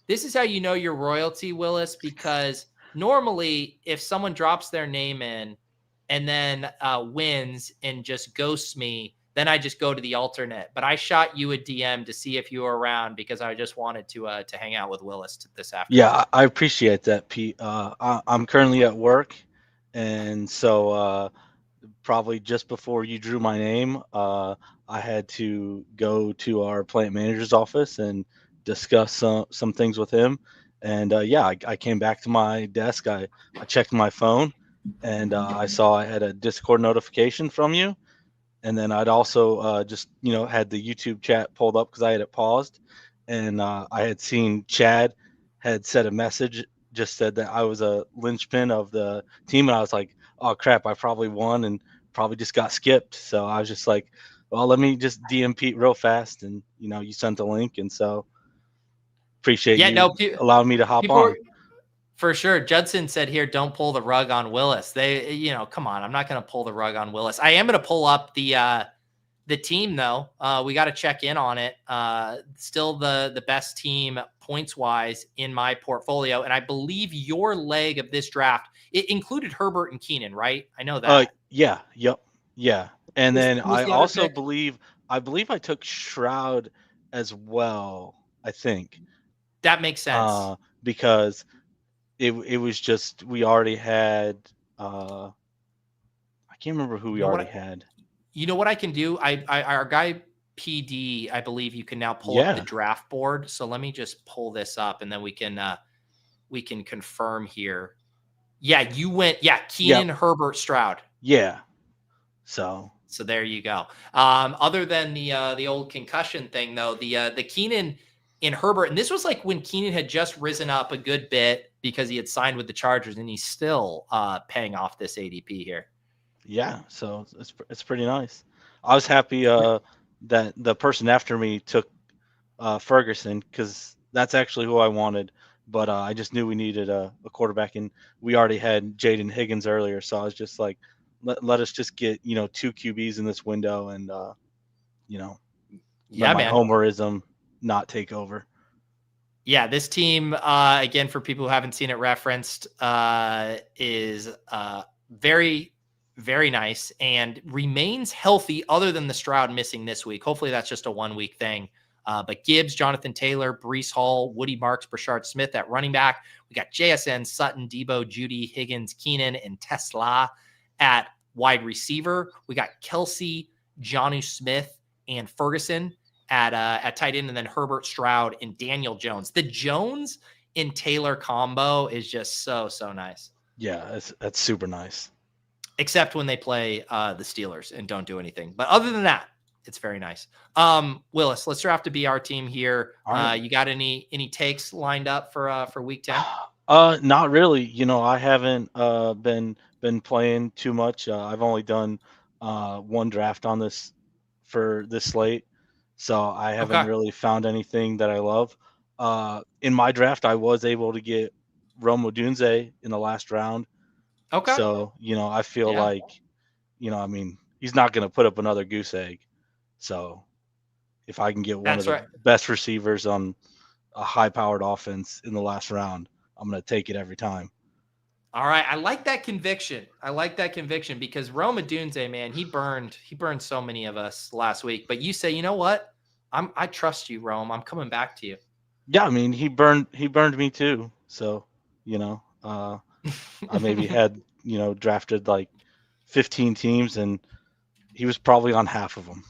This is how you know you're royalty, Willis, because normally if someone drops their name in and then wins and just ghosts me, then I just go to the alternate. But I shot you a DM to see if you were around because I just wanted to hang out with Willis this afternoon. Yeah, I appreciate that, Pete. I'm currently at work, and so probably just before you drew my name, I had to go to our plant manager's office and discuss some things with him. And I came back to my desk. I checked my phone, and I saw I had a Discord notification from you. And then I'd also just had the YouTube chat pulled up because I had it paused, and I had seen Chad had said a message, just said that I was a linchpin of the team, and I was like, oh crap, I probably won and probably just got skipped. So I was just like, well, let me just DM Pete real fast, and you sent a link, and so appreciate you allowing me to hop on. For sure. Judson said here, don't pull the rug on Willis. Come on. I'm not going to pull the rug on Willis. I am going to pull up the team though. We got to check in on it. Still the best team points wise in my portfolio. And I believe your leg of this draft, it included Herbert and Keenan, right? I know that. Yeah. Yep. Yeah. And then I also believe I took Shroud as well. I think that makes sense because it was just, we already had I can't remember who we already had. You know what I can do? Our guy PD, I believe you can now pull up the draft board. So let me just pull this up and then we can confirm here. Yeah, you went, Keenan, Herbert, Stroud. Yeah. So there you go. Other than the old concussion thing though, the Keenan in Herbert, and this was like when Keenan had just risen up a good bit because he had signed with the Chargers, and he's still paying off this ADP here. Yeah, so it's pretty nice. I was happy that the person after me took Ferguson, because that's actually who I wanted, but I just knew we needed a quarterback, and we already had Jaden Higgins earlier, so I was just like, let us just get 2 QBs in this window, and let my homerism not take over. Yeah, this team, again, for people who haven't seen it referenced, is very, very nice and remains healthy other than the Stroud missing this week. Hopefully that's just a 1-week thing. But Gibbs, Jonathan Taylor, Breece Hall, Woody Marks, Brashard Smith at running back. We got JSN, Sutton, Debo, Judy, Higgins, Keenan, and Tesla at wide receiver. We got Kelsey, Jonnu Smith, and Ferguson at tight end, and then Herbert, Stroud, and Daniel Jones. The Jones and Taylor combo is just so nice. Yeah, that's super nice. Except when they play the Steelers and don't do anything. But other than that, it's very nice. Willis, let's draft a BR team here. Right. You got any takes lined up for week 10? Not really. I haven't been playing too much. I've only done one draft on this for this slate. So I haven't really found anything that I love. In my draft, I was able to get Rome Odunze in the last round. Okay. So, I feel like, he's not going to put up another goose egg. So if I can get one of the best receivers on a high-powered offense in the last round, I'm going to take it every time. All right. I like that conviction. Because Rome Odunze, man, he burned so many of us last week. But you say, you know what? I trust you, Rome. I'm coming back to you. Yeah, he burned me too. So, I maybe had, drafted like 15 teams, and he was probably on half of them.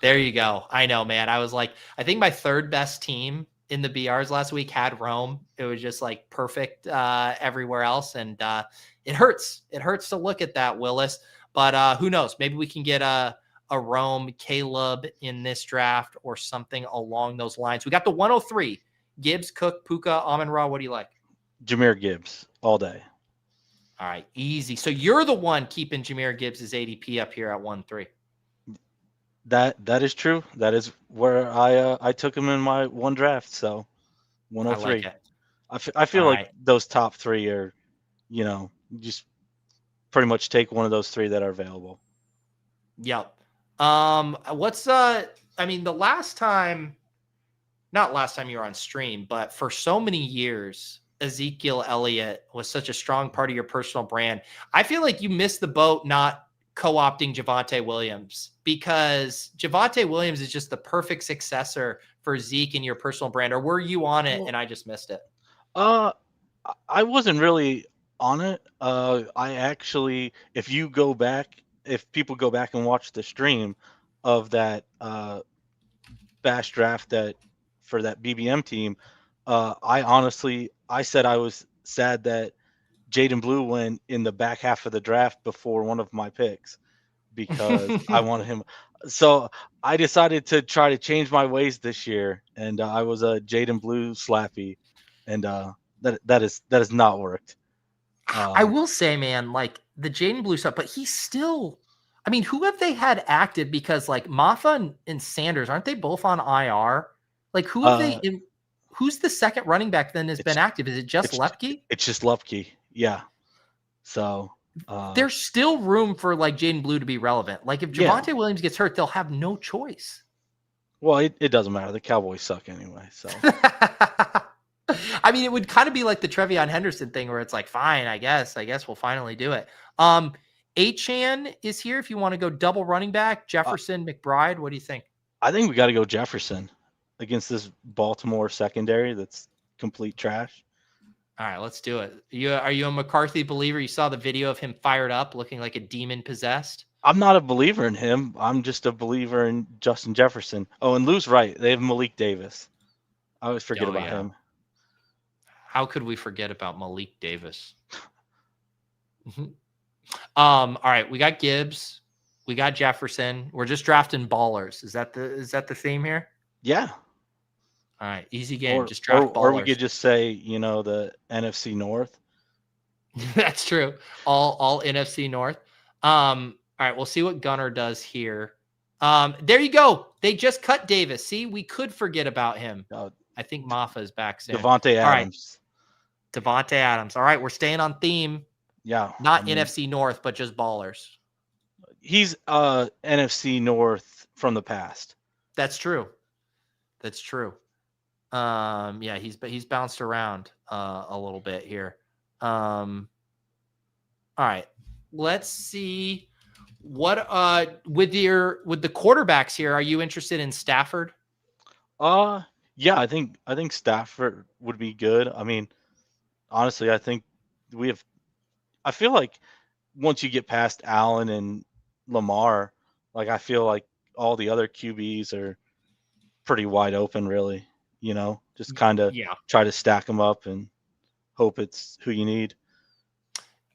There you go. I know, man. I was like, I think my third best team in the BRs last week had Rome. It was just like perfect everywhere else. And it hurts. It hurts to look at that, Willis. But who knows? Maybe we can get a Rome Caleb in this draft or something along those lines. We got the 103. Gibbs, Cook, Puka, Amon-Ra. What do you like? Jahmyr Gibbs all day. All right, easy. So you're the one keeping Jahmyr Gibbs' ADP up here at 1-3. That is true. That is where I took him in my one draft. So 103. I, like it. I feel like those top three are, just pretty much take one of those three that are available. Yep. The last time, not last time you were on stream, but for so many years, Ezekiel Elliott was such a strong part of your personal brand. I feel like you missed the boat not co-opting Javonte Williams, because Javonte Williams is just the perfect successor for Zeke in your personal brand. Or were you on it and I just missed it? I wasn't really on it. I actually, if people go back and watch the stream of that bash draft for that BBM team, I said I was sad that Jaden Blue went in the back half of the draft before one of my picks, because I wanted him. So I decided to try to change my ways this year, and I was a Jaden Blue slappy, and that has not worked. I will say, man, like the Jaden Blue stuff, but he's still. I mean, who have they had active? Because like Maffa and Sanders, aren't they both on IR? Like who have they? Who's the second running back then has been active? Is it just Lepke? It's just Lepke, yeah. So there's still room for like Jaden Blue to be relevant. Like if Javonte Williams gets hurt, they'll have no choice. Well, it doesn't matter. The Cowboys suck anyway. So I mean, it would kind of be like the Trevion Henderson thing where it's like, fine, I guess we'll finally do it. Achan is here if you want to go double running back. Jefferson, McBride. What do you think? I think we got to go Jefferson against this Baltimore secondary that's complete trash. All right, let's do it. Are you a McCarthy believer? You saw the video of him fired up, looking like a demon possessed. I'm not a believer in him. I'm just a believer in Justin Jefferson. Oh, and Lou's right. They have Malik Davis. I always forget about him. How could we forget about Malik Davis? All right, we got Gibbs, we got Jefferson. We're just drafting ballers. Is that the theme here? Yeah. All right, easy game. Just draft ballers. Or we could just say, the NFC North. That's true. All NFC North. All right, we'll see what Gunner does here. There you go. They just cut Davis. See, we could forget about him. I think Maffa is back soon. Devontae Adams. All right. Devontae Adams. All right, we're staying on theme. Yeah. Not NFC North, but just ballers. He's NFC North from the past. That's true. That's true. Yeah, he's bounced around a little bit here. All right. Let's see what with the quarterbacks here, are you interested in Stafford? Yeah, I think Stafford would be good. I mean, honestly, I think I feel like once you get past Allen and Lamar, like I feel like all the other QBs are pretty wide open, really. Just kind of try to stack them up and hope it's who you need.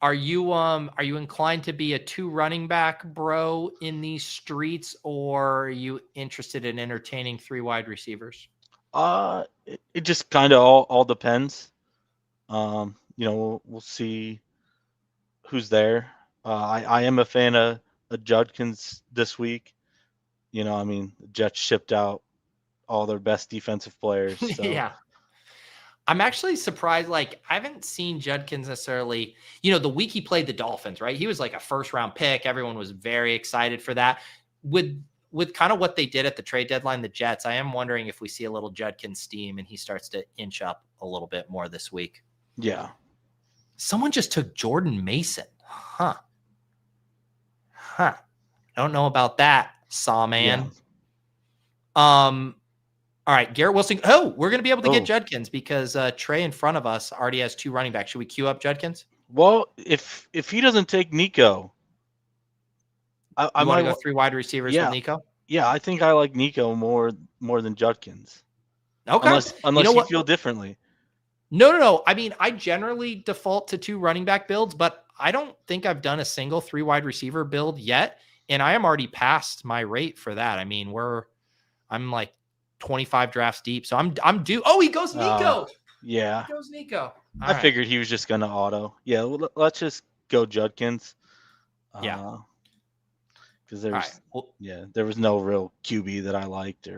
Are you inclined to be a 2 running back bro in these streets, or are you interested in entertaining 3 wide receivers? It just kind of all depends. We'll see who's there. I am a fan of Judkins this week. The Jets shipped out all their best defensive players. So. Yeah. I'm actually surprised. Like, I haven't seen Judkins necessarily, the week he played the Dolphins, right? He was like a 1st-round pick. Everyone was very excited for that. With kind of what they did at the trade deadline, the Jets, I am wondering if we see a little Judkins steam and he starts to inch up a little bit more this week. Yeah. Someone just took Jordan Mason. Huh. I don't know about that, Saw Man. Yeah. All right, Garrett Wilson. Oh, we're going to be able to get Judkins because Trey in front of us already has 2 running backs. Should we queue up Judkins? Well, if he doesn't take Nico, I might go 3 wide receivers with Nico. Yeah, I think I like Nico more than Judkins. Okay, unless you feel differently. No. I mean, I generally default to 2 running back builds, but I don't think I've done a single 3 wide receiver build yet, and I am already past my rate for that. I mean, I'm like 25 drafts deep, so I'm due. Oh, he goes Nico. Yeah, he goes Nico. I figured he was just gonna auto. Yeah, let's just go Judkins. Yeah, because there was no real QB that I liked.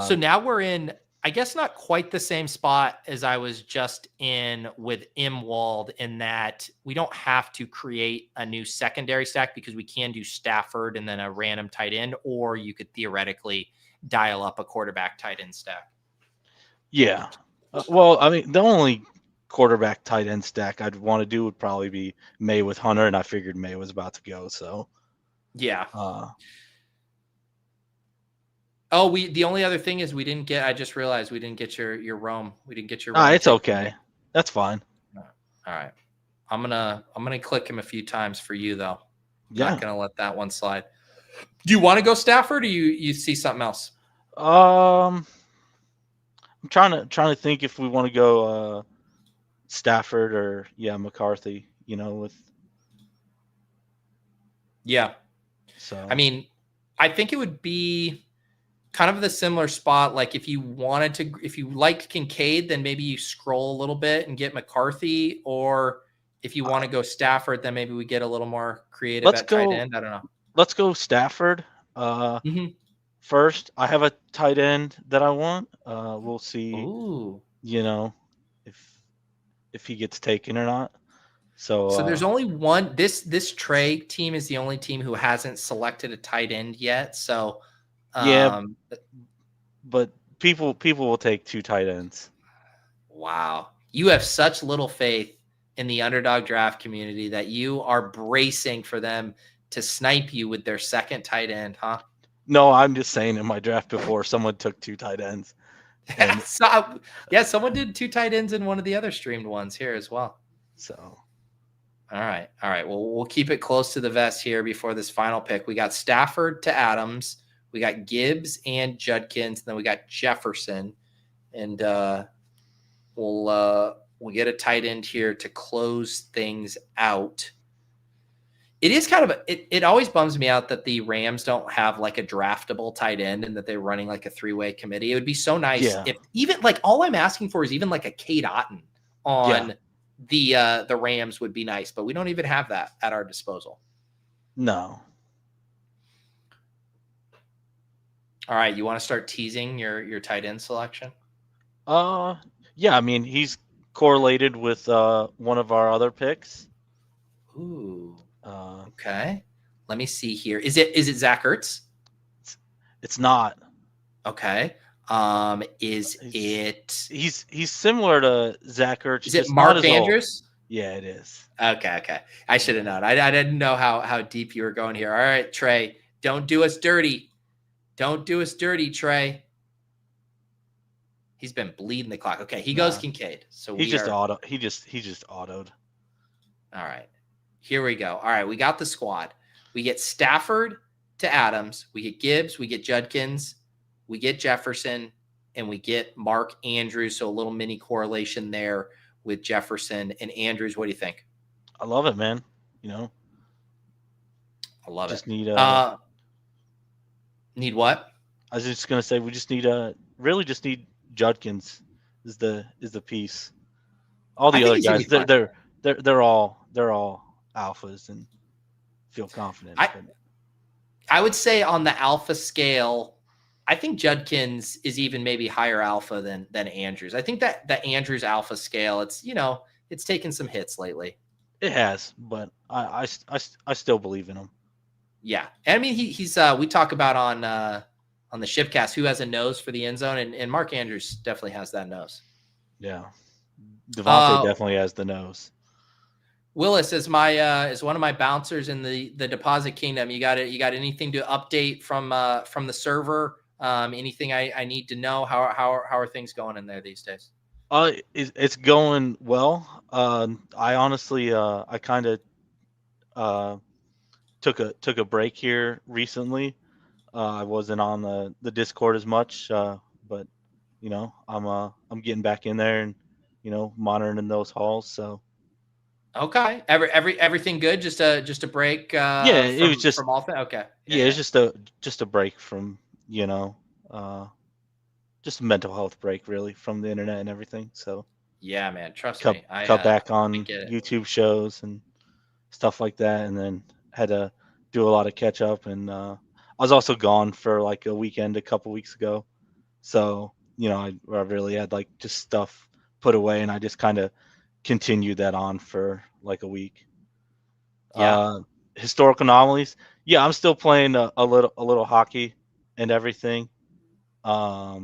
So now we're in, I guess, not quite the same spot as I was just in with Mwald, in that we don't have to create a new secondary stack because we can do Stafford and then a random tight end, or you could theoretically dial up a quarterback tight end stack. Yeah. Well, I mean, the only quarterback tight end stack I'd want to do would probably be May with Hunter, and I figured May was about to go. So, yeah. The only other thing is I just realized we didn't get your Rome. We didn't get your Rome. It's okay. That's fine. All right. I'm gonna click him a few times for you though. Yeah. Not gonna let that one slide. Do you want to go Stafford, or you see something else? I'm trying to think if we want to go McCarthy. Yeah. So I mean, I think it would be kind of the similar spot. Like if you liked Kincaid, then maybe you scroll a little bit and get McCarthy, or if you want to go Stafford, then maybe we get a little more creative at tight end. I don't know. Let's go Stafford. First, I have a tight end that I want. We'll see. Ooh. If he gets taken or not. So there's only one. This Trey team is the only team who hasn't selected a tight end yet. So but people will take 2 tight ends. Wow, you have such little faith in the underdog draft community that you are bracing for them to snipe you with their second tight end, huh? No, I'm just saying in my draft before someone took 2 tight ends. And someone did 2 tight ends in one of the other streamed ones here as well. So, all right. Well, we'll keep it close to the vest here before this final pick. We got Stafford to Adams. We got Gibbs and Judkins. And then we got Jefferson. And we'll get a tight end here to close things out. It is kind of it always bums me out that the Rams don't have like a draftable tight end and that they're running like a 3-way committee. It would be so nice if even like all I'm asking for is even like a Cade Otton on the Rams would be nice, but we don't even have that at our disposal. No. All right, you want to start teasing your tight end selection? Yeah, I mean he's correlated with one of our other picks. Ooh. Okay. Let me see here. Is it Zach Ertz? It's not. Okay. He's similar to Zach Ertz. Is it Mark Andrews? Yeah, it is. Okay. I should have known. I didn't know how deep you were going here. All right, Trey. Don't do us dirty. Don't do us dirty, Trey. He's been bleeding the clock. Okay, he goes Kincaid. So he just autoed. All right. Here we go. All right, we got the squad. We get Stafford to Adams. We get Gibbs. We get Judkins. We get Jefferson. And we get Mark Andrews. So a little mini correlation there with Jefferson and Andrews. What do you think? I love it, man. I love just it. Need what? I was just gonna say we just need really just need Judkins is the piece. All the other guys, they're all alphas and feel confident. I would say on the alpha scale, I think Judkins is even maybe higher alpha than Andrews. I think that the Andrews alpha scale, it's taken some hits lately. It has, but I still believe in him. Yeah, and I mean he's we talk about on the Shipcast who has a nose for the end zone, and Mark Andrews definitely has that nose. Yeah, Devontae definitely has the nose. Willis is one of my bouncers in the Deposit Kingdom. You got anything to update from the server? Anything I need to know? How are things going in there these days? It's going well. I honestly I kind of took a break here recently. I wasn't on the Discord as much, but I'm getting back in there and monitoring those halls. So. Okay. Everything good? Just a break. It was just from all things. Okay. Yeah, it's just a break from just a mental health break really from the internet and everything. So yeah, man, trust me. I cut back on YouTube shows and stuff like that, and then had to do a lot of catch up. And I was also gone for like a weekend a couple weeks ago, so I really had like just stuff put away, and I just kind of continued that on for like a week. Yeah. Historical anomalies. Yeah, I'm still playing a little hockey and everything. My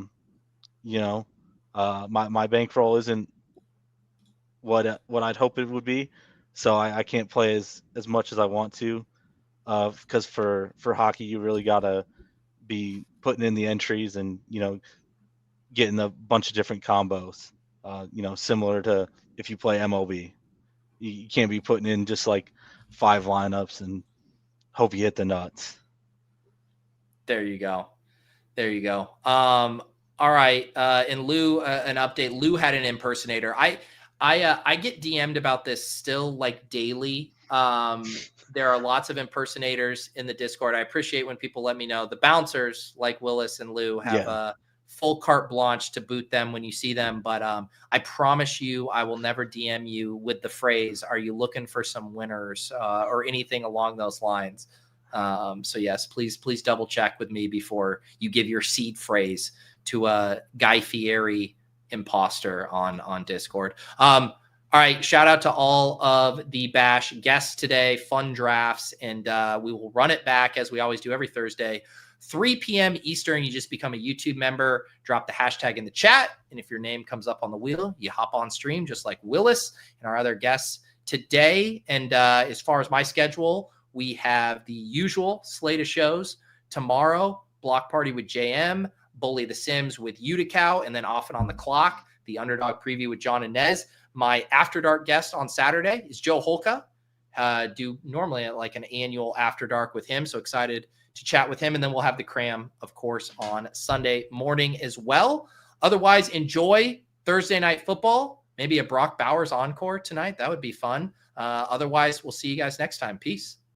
bankroll isn't what I'd hope it would be, so I can't play as much as I want to. Because for hockey, you really gotta be putting in the entries and getting a bunch of different combos. Similar to if you play MLB, you can't be putting in just like 5 lineups and hope you hit the nuts. There you go. All right. In Lou, an update. Lou had an impersonator. I get DM'd about this still like daily. there are lots of impersonators in the Discord. I appreciate when people let me know. The bouncers like Willis and Lou have a full carte blanche to boot them when you see them. But I promise you, I will never DM you with the phrase, "Are you looking for some winners?" Or anything along those lines. So yes, please double check with me before you give your seed phrase to a Guy Fieri imposter on Discord. All right, shout out to all of the Bash guests today, fun drafts, and we will run it back as we always do every Thursday, 3 p.m. Eastern. You just become a YouTube member, drop the hashtag in the chat, and if your name comes up on the wheel, you hop on stream just like Willis and our other guests today. And as far as my schedule, we have the usual slate of shows. Tomorrow, Block Party with JM, Bully the Sims with Uticow, and then Often on the Clock, the Underdog preview with John and Nez. My After Dark guest on Saturday is Joe Holka. Do normally like an annual After Dark with him. So excited to chat with him. And then we'll have the cram, of course, on Sunday morning as well. Otherwise, enjoy Thursday night football. Maybe a Brock Bowers encore tonight. That would be fun. Otherwise, we'll see you guys next time. Peace.